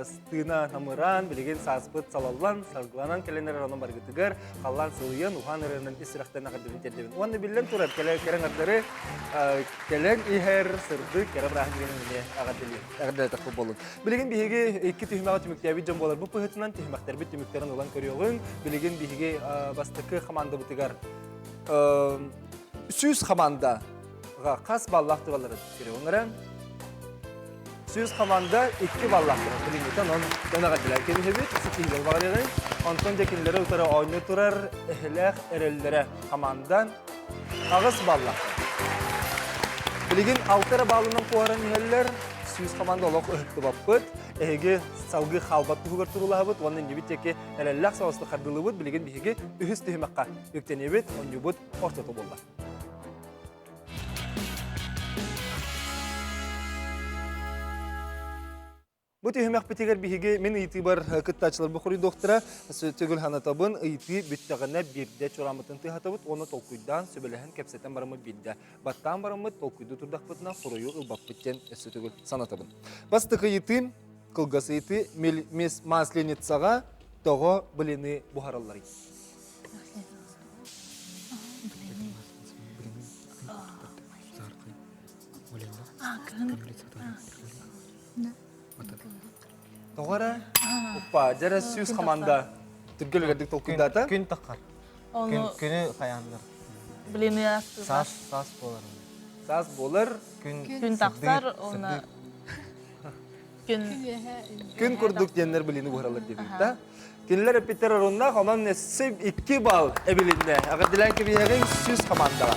стына намыран, білеген саспыт салалан, сарғыланан кәленер ронын барығытығыр, қалан сылыйын, ұған ұрының ісірақтан ағырдығын тердебін. Оны білден тұрар кәлен ардары кәлен ихер сырды кәрі бірағын жүргеніне ағырдығы тақы болын. Білеген бейге екі түйімаға түміктәбі жан болар. Бұл пұхытынан түйімақтар біт түміктерін olan көріоғын. Білеген бейге бастықы қаманды бұтығар Süz xamanda qas ballaqtı valları kere onlara. Süz xamanda 2 ballaqtı. Bilinmeten on dönağa diler kedi hebet, sıkıyla bağırıyordun. Ondan cekinlere utara oyunu turar, ehlek erellere xamandan ağız ballaqtı. Bilgin altara bağlanan kuaran yeller süz xamanda olaq öhtü bappıt. Ehege salgı xalbatı hugar turulağı bud. Onun gibi teki erellek savaslı xardılı bud. Bilgin bihege ühüz tühümekka ökten ebet. Onun gibi bud ortata bolla. Bu tühümek bitiger bihige men itibar kıttaçlar buxuri doktora Tögül Hanatabın iti büttağına birde çoramıtın tıhatabıt onu tolkuydan söbelehen kepseten baramı bilde. Battan baramı tolkuydu turdakpıtına kuruyu ılbakpıtten Tögül Sanatabın. Bastıkı itin, kılgası iti maslenitsağa toğu bilini buharalları. Toğara, uppa, jara süz xamanda Türkgül verdik tolkuyda Күн таққар. Күні қаяндар. Білені яқты. Сас болар. Saz bolar, Күн тақсар, оны gün kurduk diyenler bilini buharalar dedik da. Kinler epiter arunda kalan nesip 2 bal ebilinde. Ağa dilen ki bir yerin süz xamanda.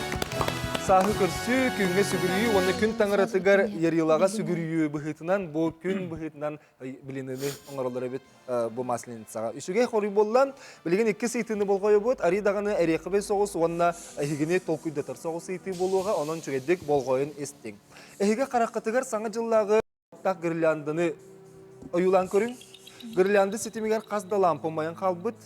Сахы көрсі, күнге сүгірүйі, оны күн таңыратыгар ерилаға сүгірүйі бұхытынан, бұл күн бұхытынан білінені оңаролар әбет бұл масленица. Үшіге қоры болдан, білген 2 сейтіні болғай бұд, аридағаны әрекібе соғыс, онына әйгіне толкүйдатар соғыс сейті болуға, оның чөгедік болғайын естің. Әйге қараққатыгар саңа жыллағы тақ гірляндыны ойулан көрін. Гірлянды сетемегер қазда лампа умайын қалбыт.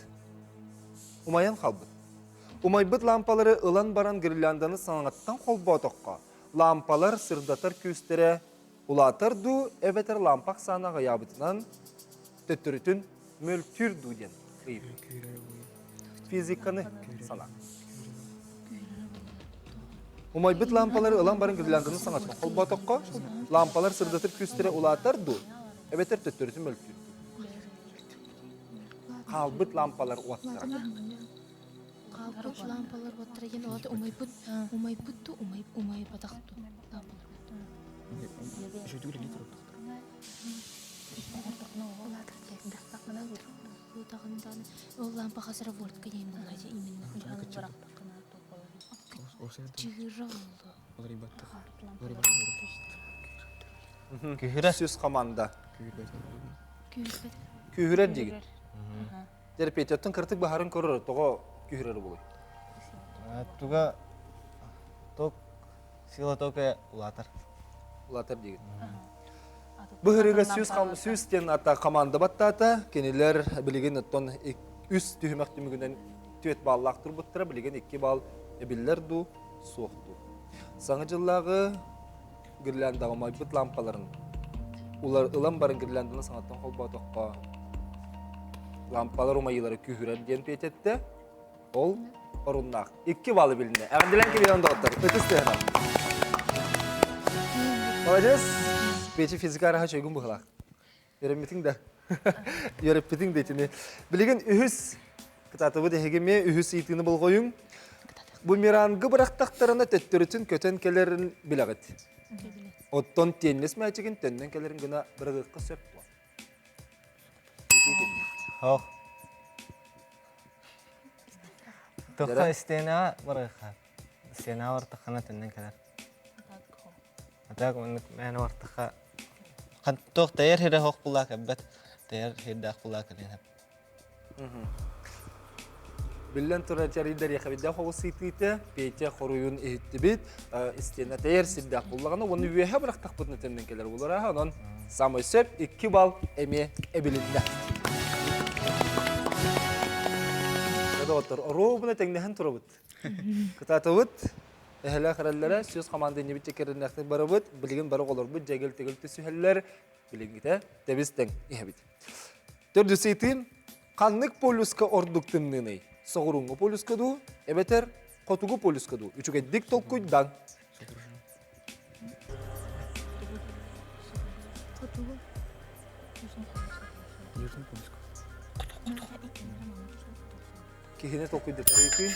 Умайбыт лампалары ылан баран гірлянданы саңаттан қолба отоққа. Лампалар сырдатар көстері улатар ду, әбетер лампақ санаға ябытынан төттірітін мөлтүр дуден. Физиканы сана. Умайбыт лампалары ылан баран гірлянданы саңаттан қолба отоққа. Лампалар сырдатар көстері улатар ду, әбетер төттірітін мөлтүр. Қалбыт лампалар уаттыра. Қалбыт лампалар оттырайын, олады умайбытту, умайбатақту лампалар. Ол лампа қазір вольтка деймін, ғайда именно. Чигыра олды. Күхірі. Сөз команда. Күйірбет. Күйірер деген. Терпететтің кіртік бағарын көрір, тоға күйірер болой. Туга ток сила тока улатар. Улатар деген. Бұхырыға сөзден ата команда баттата, кенелер білеген оттон үс түйімәк түмігінен түйет баллақ тұр бұттыра, білеген 2 бал әбілер ду, соқты. Саңы жыллағы гірляндағы майбыт лампаларын, улар ылан барын гірляндыны саңаттан қолба тоққа лампалар умайылары күйірер ден пететті, ол орыннақ. 2 балы біліне. Әғінділен келеуінде оттар. Өтістігінен. Молодец. Печі физика араға чөйгін бұғылақ. Ерімметің да. Еріппетің дейтіні. Білеген үхіс, кітатыбы дегеме үхіс ейтіні бұл қойың. Бумерангы бірақтақтарына төттірітін көтен келерін білағыт. Оттон теннес мәчігін төннен келерін гына бірғыққы сөп бұла. Хоқ. Тоққа істена барыға. Істена ортыққана түннен келер. Атақ мәні ортыққа. Тоқ тәйір хері хоқ бұлақ әббәт. Тәйір хердақ бұлақ әден әп. Білен тұра жарыдар яқабидда қоғыз сейтіті, пейте қоруын ехетті бет, істена тәйір сирдақ бұлағына, оны өйе бірақтақ бұтыны түннен келер бұлар аға, онын самай сөп 2 бал әме әбілінді. Робына тәңнәһен тұрабыт. Кытатыбыт, әхәлі қараллара сөз команда небет текерінәқтен барабыт, білген бары қолар бұт, жәгіл-тегіл түсіхәлілер, білгеті тәбістен ехәбіт. Төрді сейтін, қанлық полюска ордуктынныны, соғырыңғы полюска ду, әбетер қотуғы полюска ду. Үчіге дик толқуйдан. Кехіне толқуйды тарихи,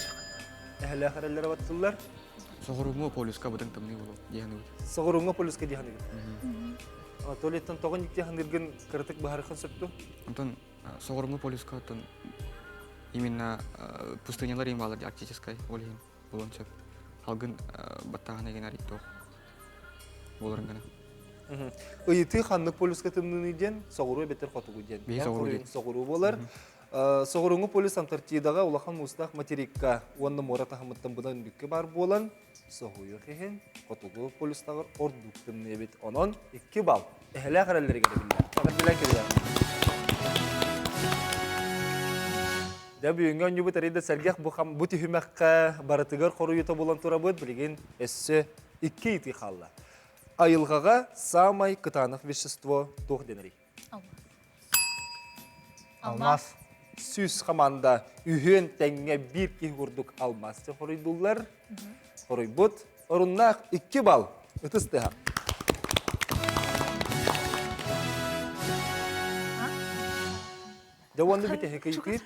әхәлі қараллара баттылар. Соғырыңғы полюска бұдың тымны болу, дияны өт. Соғырыңғы полюска дияны өт. Туалеттен тоғын икте хандырген кіртік бағарықын сөпту? Антон, соғырыңғы полюска атын именно пустынялар ең балар арктическай олейін болуын сөп. Халғын баттағын еген аритоқ болырын ғана. Үйті хандық полюска тымнын еден, соғыру бетер қотығы еден. Бей соғыру еден. Соғыру болар. Соғырыңғы полюс Антарктидаға улахан мұстақ материкка онны мора тахымыттан бұдан бүкке бар болан соғыру қеген қотығы полюстағыр ордуктымны ебет. Онын 2 бал. Әхілі қаралары кері білді. Тағырдылан кері. Дәбі үйінгі өңі бұт әрейді сәргеқ бұт үйімәққа баратығыр қору еті болан тұра бұд білген әсі 2 еті қалла. Айылғаға самай қытанық вещество тоқ денері. Алмаз. Сүз команда үйен тәңе 1 кей құрдық алмасты қоройдулар. Қорой бұд. Орыннақ 2 бал. Үтістіға. Дәуанды біте хекейті.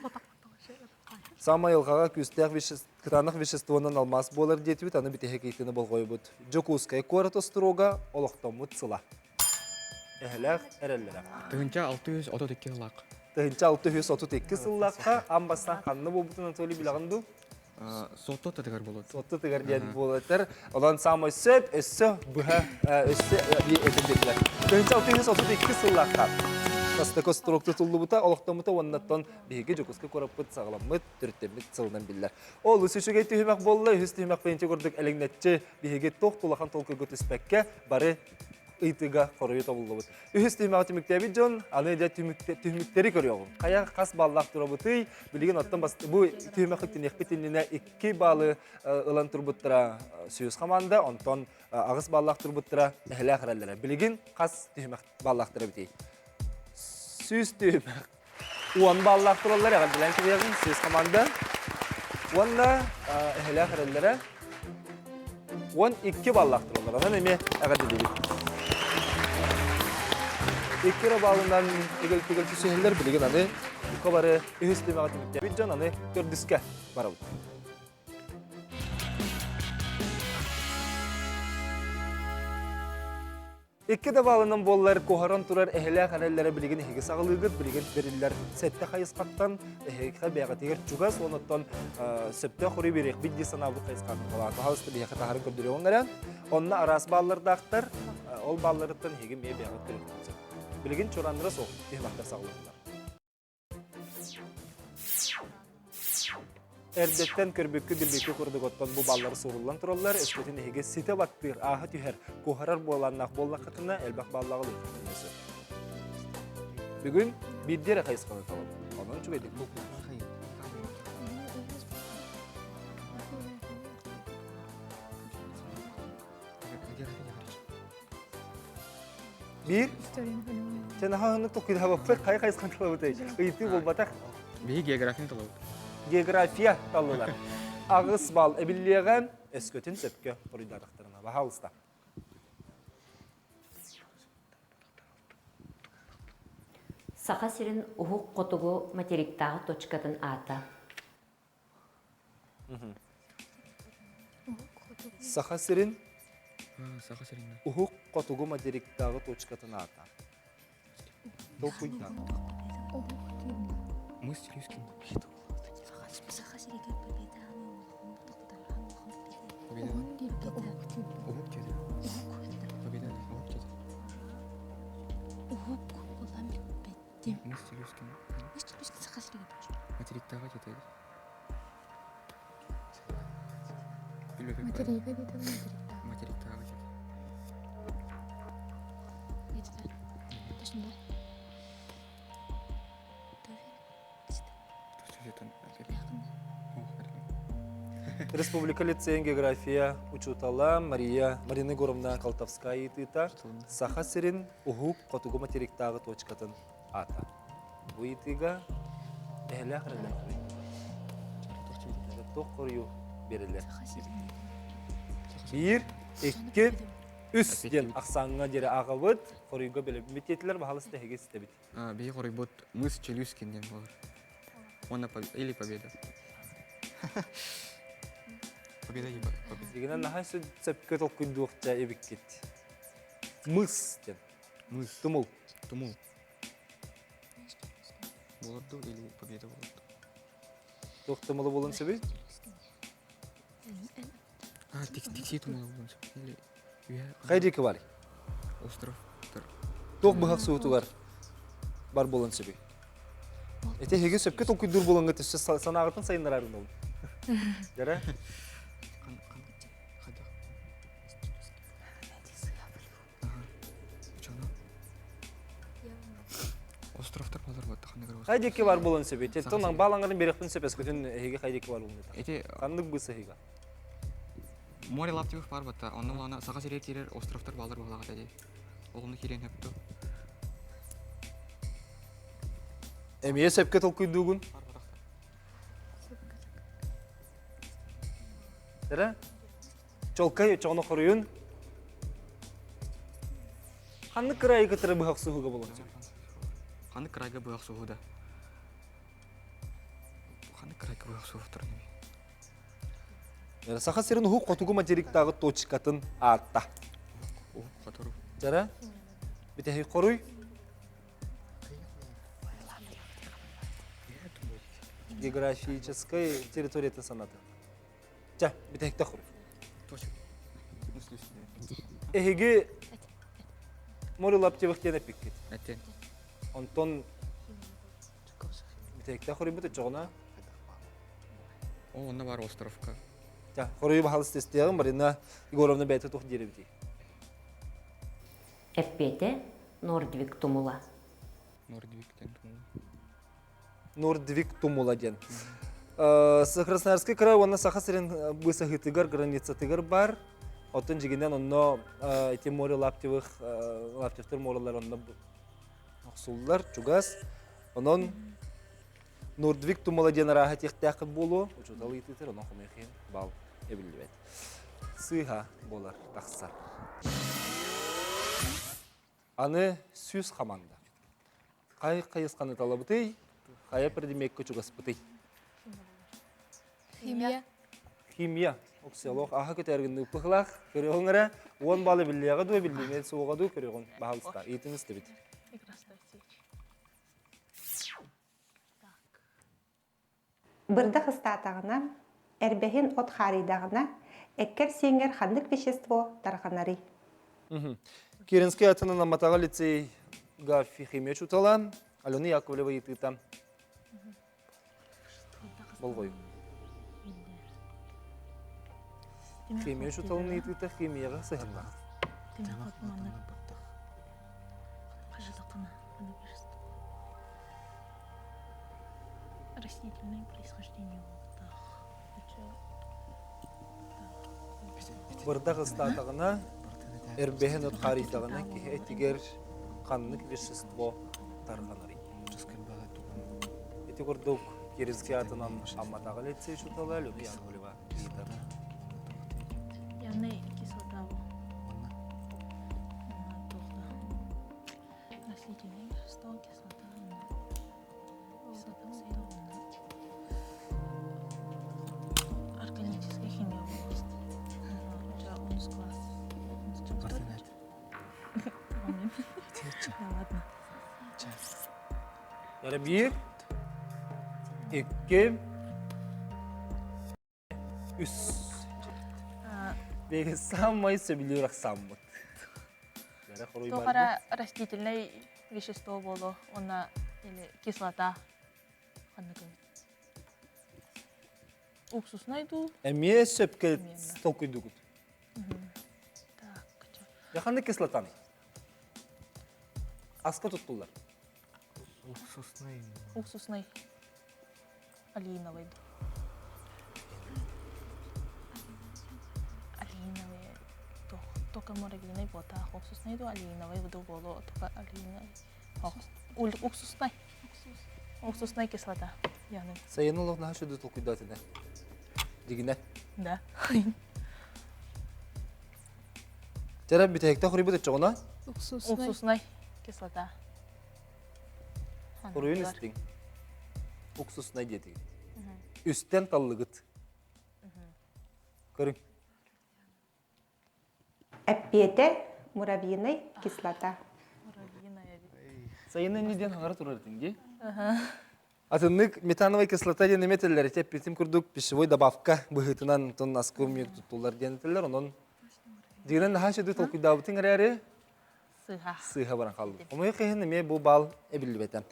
Самай ылғаға кытанық веществоның алмас болар деті біт, аны біте хекейтіні бол қой бұд. Джокускай корыты строга олықтан мұт сыла. Әхіләқ әрәліләқ. Тығынча 632 лақ. Тығынча 632 сыллаққа амбастан қанны болбытын Анатолий білағынду. Сотто тадыгар болот. Сотты тыгарден болотыр. Одан самой сөп, өссө, бұға, өссө, өтіндерлер. Көнчал түйіс 32 сыллаққа. Каста кострокты тұлды бұта, олықтамыта оннаттан бейге жүкіскі көріппіт, сағаламыт, түрттеміт сылынан білдер. Ол үсішіге түйімек болы, үс түйімек бейінте көрдік әліңнетчі бейге тоқ тұлақан толқы көтіспәкке бары ыйтыга корую табылды бұд. Үс түйімек түйміктәбі жон, аны да түйміктері көріоғын. Қая қас баллақ тұра бұты, білеген оттан басты бұл түйімек үктен екпетініне 2 балы ылан тұрбыттыра сүйіз қаманды, онтан ағыз баллақ тұрбыттыра әхілі ақыралдыра. Білеген қас түйімек баллақ тұра бітей. Süs tüyümek. Uan ballak turallar ya, bilen ki verin süs komanda. Uanla ehle akırellere. Uan 2 ballak turallar. Ana neme ağa dedik. 2 lira bağından egel tüsüheller bilegen anı. Bu kabarı ühüsleme atımıkta. Bir can anı gördüske var oldu. İki de bağlanan bollar koharan turar ehle kanellere bilgin hege sağlığı bilgin veriller sette kayıs kattan hege beyağı teger çugas onuttan septe xuri berek bilgi sanabı kayıs kattan falan hasta bir hege taharın kördürü onlara onna aras bağlar dağıtlar ol bağlarıttan hege meye beyağı teger bilgin çorandıra soğuk tehmakta sağlığınlar. Erdetten körbükkü dilbeki kurduk ottan bu balları sorullan turallar, esketin hege site baktır, aha tüher, koharar boğalannak bollakatına elbak ballağı olursa. Bugün bir dere kayıs kalı kalalım. Ondan çok edin. Bir, sen aha tokuydu hava pek kayıs kalı kalalım. Iyti bol batak. Бей географияны талабыт. Geografiya tallılar. Ağız bal ebilliğen eskötün sepke koridorlarına. Bahalısda. Sağa sirin uhuk kotugu materiktağı toçkatın ata. Saha sirin Саха сериңнен. uhuk kotugu madiriktağı toçkatın ata. Topuydan. Мы с Челюскин. Победа. Ухук деді. Победа. Ухук деді. Мы с Челюскин. Материктағы жетеді. Материктағы жетеді. Республика лицейн география учутала Марина Егоровна Колтовская итыта. Саха сирин ухук котугу материктагы точкатын ата. Bu itiga ehli akırlar. Tok koruyu verirler. 1, 2, 3 diyen aksanına jere ağabıt koruyuga bele mitetiler bahalısı da hege istebit. Бей қорой бот мы с Челюскинден болар. Оны или победа. Победа или победа. Дегенен наха сөз сепке толкуйдуqta ebikket. Мыс diyen. Мыс. Тумул. Тумул. Боларду или победа боларду. Тоқтымылы болын себеп? Тикси тумул боларду. Или Қайдекі бар? остров. Тоқ бұхақ суыту бар болын себеп. Ете хеге сөпке толкуйдур болынғы түсі санағытын сайынлар арын олын. Жара? Островтар болар болду. Қайдекі бар болын себеп? Тонан балаңғырын беректін сөпес көтін хеге қайдекі бар болын. Эти Қандық бұсы хеге? море лаптивых бар бата. Онны лана сага сирер тирер островтар балар балага деді. Олны кирен хепту. Эмие сөпке толкуйдугун? Жара? Чолкай чоғны қоруын? Қандық қырайы кітірі бұхақ суғыға болын себеп? Қанды крайга бұяқ суғуда. Қанды крайга бұяқ суғыптыр неме. Саха сирин ухук котугу материктагы точкатын атта. О, қатыру. Жара? Битехи қоруй? Географическая территория санаты. Жа, битекте хуруй. Точно. Үсті үсті. Эһиги Мори Лаптевых тен эпиккет. Әттен. Онтон битекте хуруй бит чогона. О, онна бар островка. Жа, хуруй бахалыс тестегин барына Егоровна бәйте тух диребди. Эппете Нордвик тумула. Нордвиктен. Нордвик тумула ден. С Красноярский край онна саха сирен бысахытыгар границатыгар бар. Отын жигинен онно эти Мори Лаптевых Лаптевтер моралар онно суллар чугас. Онон Нордвик тумула ден раха техтакы болу. Учуталы ититер онон хумехин бал эбилбет. Сыха болар тахсар. Аны сүз команда. Кай кайысканы талабыты, кая пердемекке чугаспыты. Химия. Химия. Оксиолог аха көтергенде упыхлах, көрөгөңөрө 10 балы биллеге ду биллеме суга ду көрөгөн баалыста. Итиңиз тебит. Бырдах статагына, эрбехин от харидагына, эккер сиңер хандык вещество тарханари. Керенский атынан Аматага лицей гафи химия чуталан, Алена Яковлева итытам. Болгой. Химия чуталан итыта химияга сыгынга. Растительное происхождение. Бырдах статагына, эрбехин от харидагына ки этигер каннык вещество тарханари. Эти гордук Керенский атынан Аматага лицей чутала, Алена Яковлева итытам. Яны кислота. Растительное вещество, кислота. Органическая химия область. Уже 11 класс. Ладно. Яра bir, iki, üç. Беги самый сөбилүүрак саммыт. Яра хоруй бар. Тохара растительное вещество болу, она или кислота. Уксус найду. Эме сөпке толкуйдугут. Так, Яханды кислотаны. Аска туттулар. уксусный. Алииновый. Алииновый. Только моревиной бота. Уксусный до алииновый буду болу. Только алииновый. Уксусный. Уксусная кислота. Яны. Sayınılıq naha şöyle толкуйдат эне. Дигине. Да. Жара битекте хорибут этчогона. Уксусный кислота. Хоруйун истин. Уксусный деди. Üstten таллыгыт. Көрүң. Эппете муравьиный кислота. Sayını неден хагара турар тинги. Атыннык метановая кислота ден эметелер теп битим курдук пищевой добавка быхытынан тон аскомиек туттулар денетелер онон дигенен наха шеду толкуйдабытын әрәре Сыха. сыха баран қалды. Омой кыһын эме бу бал эбилбетем.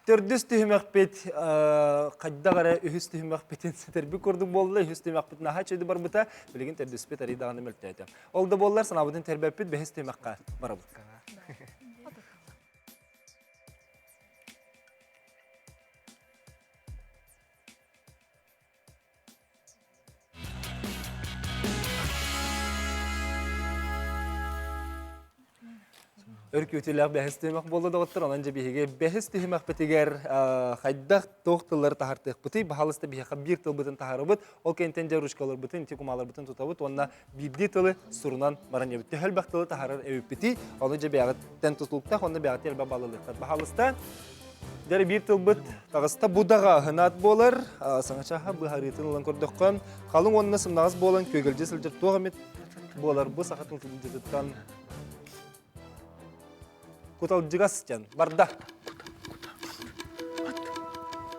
Төрдүс түһүмәкпет каддагара үһүс түһүмәкпетен сетерби курдук болду. Үһүс түһүмәкпет наха чеди бар бута билген төрдүспет ари даганы мөлтәтем. Ол да боллар санабытын тербеппет бехес түһүмәккә барабыт. Өркөтеләк бәхес түймәк болды доғыттыр, онан же бейге бәхес түймәк бітігер қайдақ тоқтылар тахартық бұты, бағалысты бейге бір тыл бұтын тахары бұт, ол кәнтен жарушкалар бұтын, текумалар бұтын тұта бұт, онына бірді тылы сұрынан баран ебітті. Хөл бәқ тылы тахарыр әуіп біті, оны же бейге тән тұтылықтақ, оны бейге тәлбә балылықтар. Бағалысты дәрі бір тыл бұт, тағыста бұдаға ғынат болыр, саңачаға бұхаритын ұлан көрдіққан, қалың онына сымнағыз болын, көгілже сілдер тоғамет болар, бұл сақатын тылын Кутал жигасчан барда.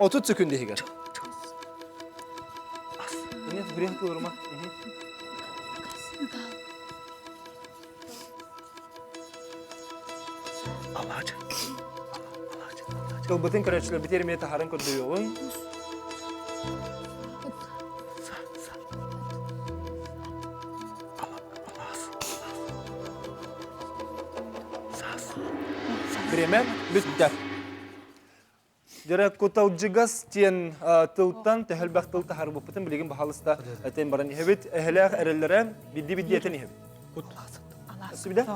30 секунд дегер. Нет, брех кылырма. Кылбытын көрәтшілер бітер ме тахарын көрді yoğun. Biremen bitti. Jara kutalcıgas tiyen tıltan tehelbaq tıl tahar buputun bilgin bahalısda eten baran hebit ehlaq erellere biddi eten hebit. Nasıl bir de?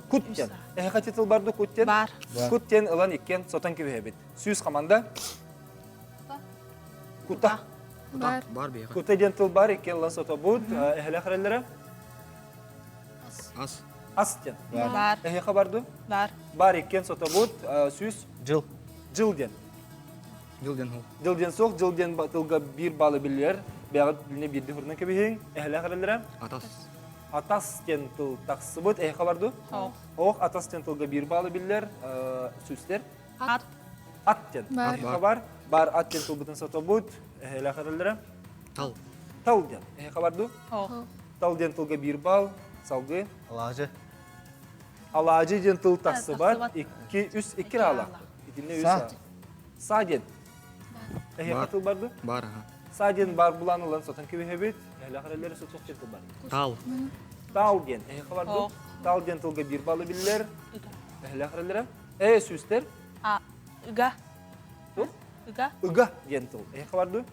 Kut tiyen. Kaçı tıl bardı kut tiyen? Бар. Kut tiyen alan ikken sotan gibi hebit. Süz kamanda? Kuta. Бар. Бар бейға. Kuta tiyen tıl bar ikken lan sota bud ehlaq erellere? Ас. As tiyen. Бар. Ehlaq bardı? Бар. Bar ikken sota bud süz Жыл. jıl tiyen. Жылден хол. Jılden soq, jılden batılga bir balı biller. Beğat biline bir hurna kebihin. Ehlaq erellere? Атас. Atas ten tıl taksıbıt, kabardı? Хоқ. Oq atas ten tılga bir balı biller, süsler. Ат. At ten. Бар. Kabar, bar at ten tılbıtın satobut, ehlaqarılara. Тал. Tal den. Kabardı? Хоқ. Tal den tılga bir bal, salgı. Алажы. Alacı den tıl taksıbat, taksıbat. iki ala. İtinle üs ala. Sa den. Ehlaqatıl bardı? Бар, аха. Sa den bar bulanılan satan gibi hebit, ehlaqarılara sotok ten tıl bar. Тал. Tal den. Kabardı? Oq. Tal den tılga bir balı biller, ehlaqarılara. Süsler. А. Ыга. Tuh? Ыга. Iga gentil. Kabardı?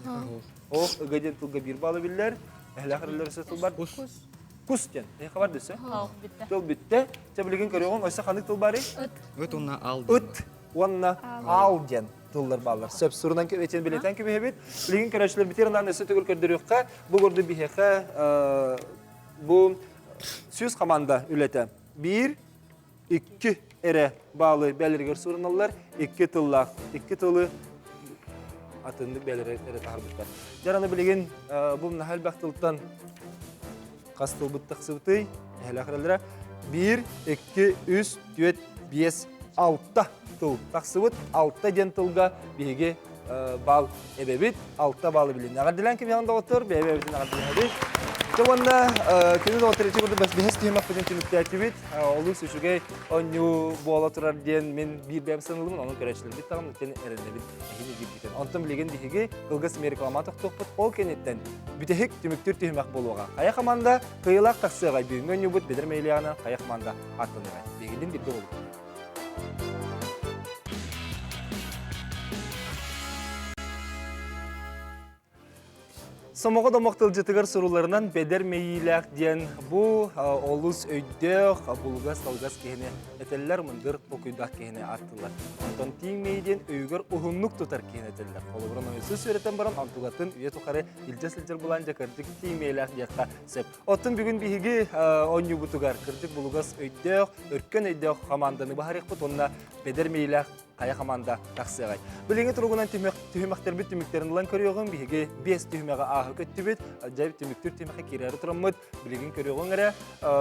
Хол. Oq, iga gentilga bir balı biller. Ehlaqarılara sotok bar. Кус. Kus den. Kabardı ise? Хоқ. Битті. Tıl bitti. Çabiligin körüğün oysa kanık tıl bari? Өт онна ал. Ut. Wanna al den. Tıllar bağlar. Söp surundan ki geçen bileten gibi hebit. Bilgin körüğçüler bitirenden nesi tügül kördürüqqa. Bu gördü biheqa bu süz kamanda ülete. 1, 2 ere bağlı belirgir surunallar. 2 tıllaq. 2 tıllı atındı belirgir ere taharbıtlar. Jaranı bilgin bu nahal baktıltan qastıl bıttıq sıvıtı. Ehlaqırallara 1, 2, 3, 4, 5, 6 tıl taqsıbıt. 6 den tılga biheге bal ebebit. 6 balı bilin. Nagar dilen kim yanında otur? Bebebitin nagar dilen hadi. Çavanda kimi de otur. Çavanda behest tüymek pütün tümükte aktivit. Olu süşüge onyu boğala turar diyen men bir beyam sanılımın onun köreçleri bit. Tağım nütten erende bit. Ehini gibi. Ondan bilegen biheге kılgası meriklamatıq toqput. Ol kenetten bütehik tümüktür tüymek boluğa. Kaya kamanda kıyılaq taqsığa büyüngen yubut bedir meyliyana kaya kamanda atlanığa. Begedin bir de olur. Somoğa da maqtılcıtıgar sorularından beder meyilaq diyen bu olus öydöq, bulgas, talgas kehine eteller mındır okuydaq kehine attılar. Ondan tiğ meyden öygar uhunluk tutar kehine eteller. Oluğuran oysu süreten baran antugatın üye tukarı ilce-silcer bulanca kırdık tiğ meylaq diyaqqa sep. Otun bugün bihigi onyu butugar kırdık bulgas öydöq, örkken öydöq hamandanı bahariq but onna beder meylaq kaya kamanda taksıgay. Bilenge turugunan tühümakter bit tümüklerin lan körüyoğun bihige 5 tühümeğe ahı köttübüt, acayip tümüktür tühümeğe kirarı turamıd, bilegen körüyoğun gara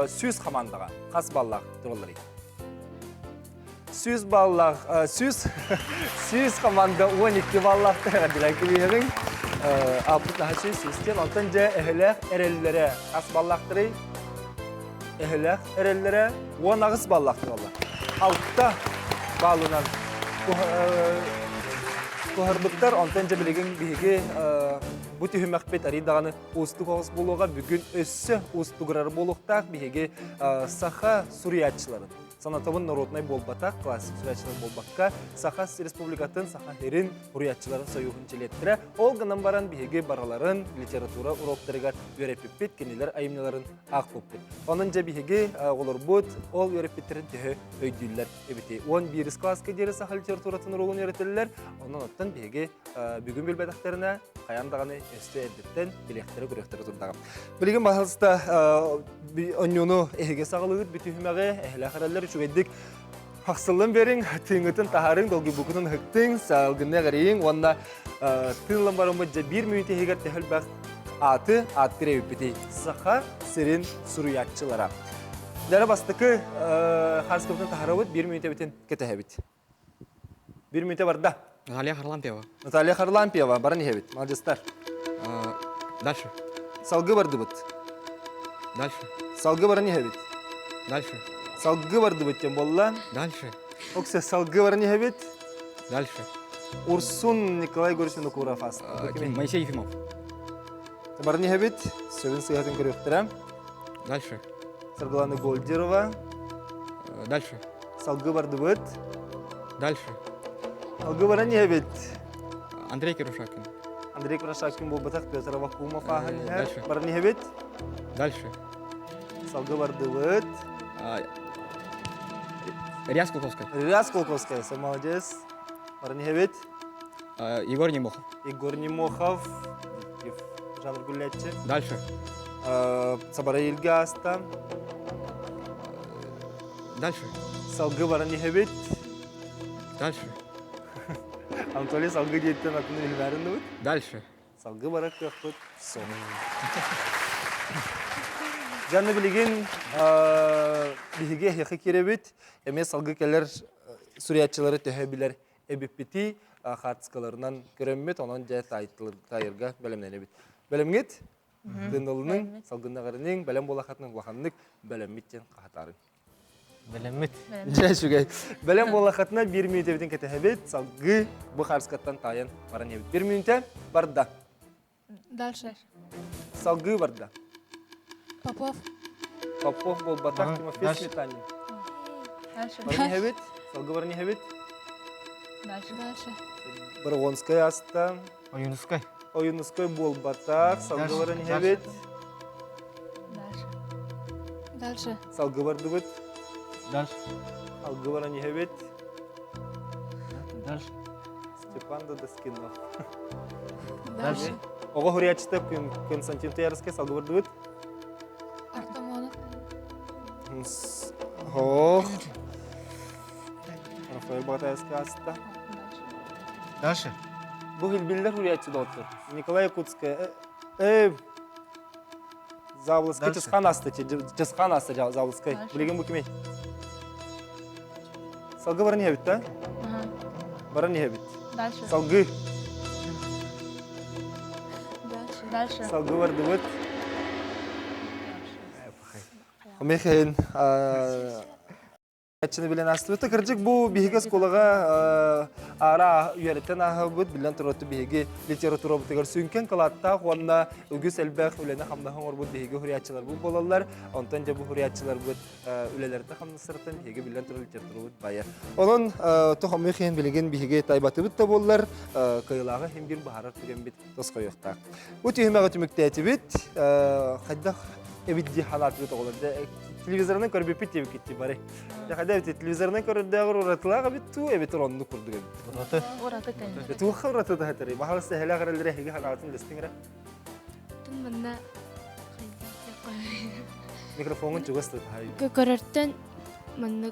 süz kamandaga, kas ballaq turulları. Süz ballaq, süz kamanda 12 ballaq tühümeğe dilen kibihegin. Aput naha süzten, ontanca ehlaq erellere kas ballaqtırı, ehlaq erellere 10 ağız ballaq turullar. Altta bağlınan Kuharbıttar ontanca bilegen bihige bu tühümek bet ari dağını ustuk ağız buluğa bugün össü ustuqrar buluqtaq bihige saha suriyatçıların. Sanatavın narodnay bolbataq, klasik suriyatçıların bolbaqqa saha respublikatın saha herin suriyatçıların soyuğun çelettire. Ol gınan baran bihige baraların literatura uroktarıgar yörepipit keniler ayımnaların aqpupit. Onunca bihige olur bud, ol yörepitlerin tühü öydüller ebiti. 11 klaska deri saha literaturatın uroğun yöretirler. Ondan ottan bihige bugün bilbedaklarına kayandağını östü erditten bilekleri görüktürü turdağım. Bilgin bahasıda onyonu ehege sağlığı bütühümeğe ehlaqarallar üçügeydik. Haqsılın berin, tüngütün taharın, dolgi bukunun hıktın, sağılgınne garayın. Onda tınlan barımızca bir mühite heger tehel atı, attire üpiti. Saha sirin suriyatçılara. Dara bastıkı Harskıptın taharabıt bir mühite bitin ketehebit. Bir mühite var da. Наталья Харлампиева. Наталья Харлампиева, баран hebit. Malcıstar. Дальше. Салгы барды быт. Дальше. Салгы бары не хебит. Дальше. Салгы барды быттен болла. Дальше. Оксе салгы бары не хебит. Дальше. Урсун Николай Горисович Куров аст. Моисей Ефимов. Бары не хебит. Сөбін сыйхатын көрөктөрөм. Дальше. Саргаланы Голдерова. Дальше. Салгы барды быт. Дальше. Салгы бары не хебит. Андрей Кирушакин. Андрей Крашакин бол батак Петр Вакумов ахын. Дальше. Бары не хебит. Дальше. Салгы барды быт. Риас Кулковская. Ряс Колковская, молодец. Бары не хебит. Егор Немохов. Егор Немохов. Жанр Гулятчы. Дальше. Сабара Илгаста. Дальше. Салгы бары не хебит. Дальше. Анатолий салгы дейттен атын билбәрін бит. Дальше. Салгы бары көппіт. Сон. Жанны білеген биһиге яқы керебит. Эме салгы келер суриятчылары төһәбилер эбиппити хатскаларынан көрөммет, онан жай тайырга бәлемнәне бит. Бәлемгет дындылының салгыннағарының бәлем болақатының лаханнык бәлемметтен қахатарын. Белемит. Жай шугай. Бәлем болақатына 1 минут ebiten кетәһәбет, салгы бу харскаттан таян баран ебит. 1 минутта барда. Дальше. Салгы барда. Попов. Попов бол батак Тимофей Сметанин. Дальше. Баран ебит, салгы баран ебит. Дальше. Дальше. Баргонская аста. Оюнускай. Oyunuskoy bol batak, salgı barın ебит. Дальше. Дальше. Salgı bardı bit. Дальше. Salgı barın ебит. Дальше. Степан Доскинов. Дальше. Ого хурячты Константин Туярский, salgı bardı bit. Артамонов. Ох. Рафаэль Батайский аста. Дальше. Bu hilbiller hürriyetçi doktor. Nikolay Yakutskaya. Zavlskay, Дальше. Чесхан асты Zavlskay. Білеген bu kime? Salgı barın ебит, да? Barın ебит. Дальше. Salgı. Дальше. Дальше. Salgı bardı bit. Мехен Чыны билен астыбыты кыржык бу биһиге сколага ара үйрөтен ахыбыт билен туроту биһиге литература бутыгар сүнкен калатта хуанна үгүс элбэх үлене хамдахан орбут биһиге хуриятчылар бу болалар онтан же бу хуриятчылар бут үлелерде хамнысыртын биһиге билен тура литература бут бая онон тохом мехен билеген биһиге тайбатыбыт да боллар кыйлагы хем бир бахарар түген бит тоскойокта утүмөгө түмүктети бит кайда эбидди халат бит оголорда телевизордан көрүп бит кетти бары. Я когда телевизордан көрүдөгөр уратылага битту, эбит ронду курдуган. Ураты. Ураты, конечно. Биту хавраты да хатары. Бахал сехела гырылдыра хиге ханатын дестиңра. Тун манна Микрофонун чугасты хай. көрөртөн манна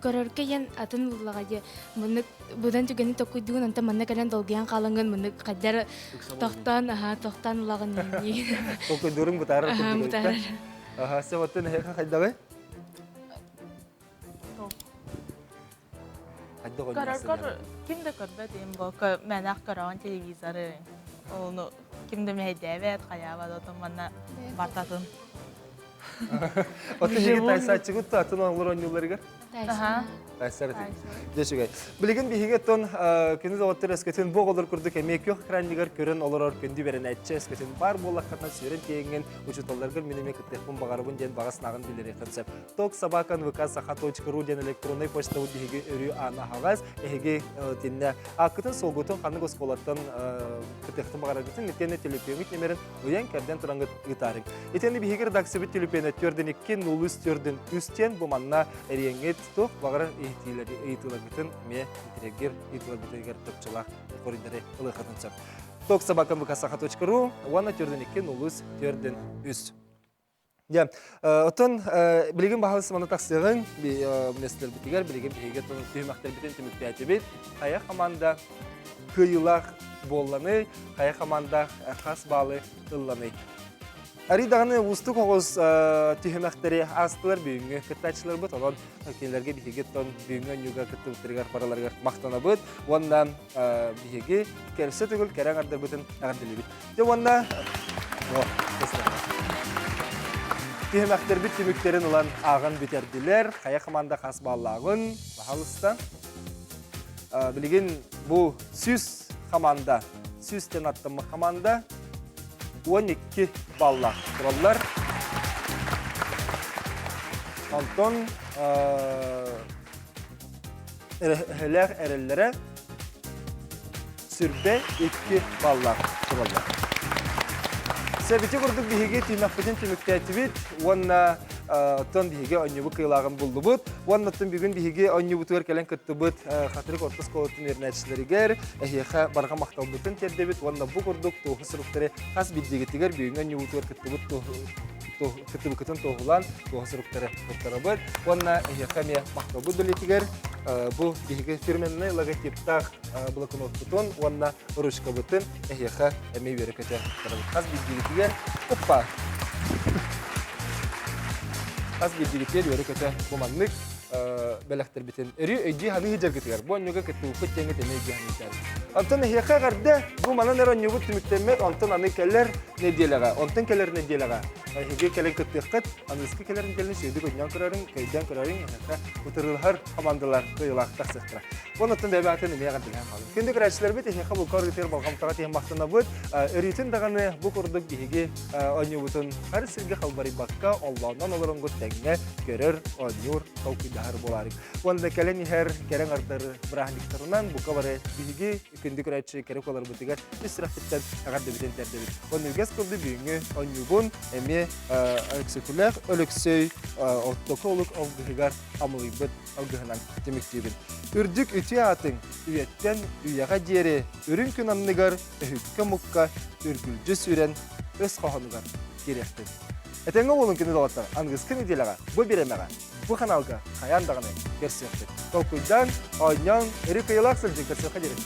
көрөркө ян атын буллагаje манна будан түгени токуйдугун анта манна калан долгиян каланган манна кадар тохтан улаган ни. Току дурун бутарар Аха, бутарар. Аха, севаттын хека хайдагы. Көрөр кимде көрбөт эми бу менак көргөн телевизоры. Оны кимде мейдебет каябат отоманна бартатын. Оты хиге тайсачыгыт атын оңлор ойнуларга. Аха. Тайсар. Дешугай. Билеген биһиге тон күнү заваттыр эскетен боголор курдук эмек yok краннигер көрөн олорор көндү берен айтчы эскетен бар боллаккатна сүрен тегенген учуталларга менеме кыттыкпын багарыбын ден багаснагын билери концепт. Ток собакан vk.saha.ru ден электронный почта биһиге өрү ана хагаз эге тинне акытын солгутун ханы госколаттан кыттыктын багарыбытын нетене телефонит номерин уян керден турангыт гитарик. Этени биһиге редакция телефон 4-2-0-4-ден үстен бу манна эреңет ток багара eğitilerin me integer eğitilerin topçular koridorı ılıkatınca. Tok sabakam vk.saha.ru wana tördenike nolus törden üst. Ya, oton bilgin bahalısı mana taksığın bir nesler bitiger bilgin bihiget onun tüymaklar biten tümükte bit. Kaya kamanda kıyılak bollanı, kaya kamanda khas balı ıllanı. Аридағаны ұстық оғыз түйімәқтері астылар бүйінгі кіттачылар бұд, оған кенлерге бігеге тон бүйінгі нүгі кітті бұттырығар параларға мақтана бұд, онда бігеге кәрісі түгіл кәрәң ардар бұтын ағардылы бұд. Тихемәктер бит тиміктерін ұлан ағын бітерділер. Қая команда қас баллағын. Бақалыста. Білген бұл сүз команда, сүзден аттымы команда 12 баллақ тұралар. Антон әрелер әрелері сүрбе 2 баллақ тұралар. Сәбіте құрдық бігеге тимақпетін тимікті әтібет, онна тон бігеге оннебі қиылағын болды бұд. Онна тон бүгін бігеге оннебі тұғыр кәлін күтті бұд, қатырық отыз қолыттың ерін әтшілерігер, әхеға барға мақтал бұтын тердебет, онна бұл құрдық тоғы сұрықтары қас биддегеттігер бүгін оннебі тұғыр күтті бұд, күтті бұкытын тоғылан тоғы сұрықтары құттары бұд. Онна әхеға ме мақтал бұд білетігер, бұл бігеге фирменный логотиптақ блокнот бұтын, онна ручка бұтын, әхеға әмей бері көтер қас биддегеттігер. Опа! Аз биддегеттер бері көтер бұманлық бәләқтер бітін. Үрі өйді ханы хиджар кетігер. Бұл өңігі кетті ұқыт теңі тәне өйді ханы хиджар. Антон әхеқа ғарды бұл манан әр өңігі түміктемек, антон аны кәлер неделіға, антон кәлер неделіға. Әхеге кәлен көтті қыт, анысқы кәлерін кәлін сөйді көйден көрерін, көйден көрерін, әхеқа ұтырылғар командалар көйілақтақ сықтыра. Бұл антон бәбі атын үмеге ғардылған қалын. Күнді көрәшілер біт, әхеқа бұл көргітер балғамтаға теген мақтына бұд, үретін дағаны бұл көрдік бігеге өңігітін қар сілге қалбары баққа, Allah'dan оларын ғыт тәңе көрер, өңір, қауқидағы боларық. Онда кәлен ехер кәрен ардары бірахниктарынан бұқа бары бігеге күнді көрәтші кәрек олар бұтығар үстірақтықтан ағарды бітен тәрдебет. Оны үгес көрді бүйіңі өңігін әме өксікілер, өліксөй оттоколық ауғығығар амылығыбыт ауғығынан демектейбін. Үрдік үте атын үйеттен үйяға дері үрін күн анныгар үхікке мұққа үргілжі сүрен өз қоғанығар керектін. Әтенгі олың күні долаттар, аңғыз күн иделіға, бұл беремеға, бұл қаналға қаяндағыны көрсеттік. Толкуйдан, ойнан, үрі қиылақ сілжін көрсетқа дерек.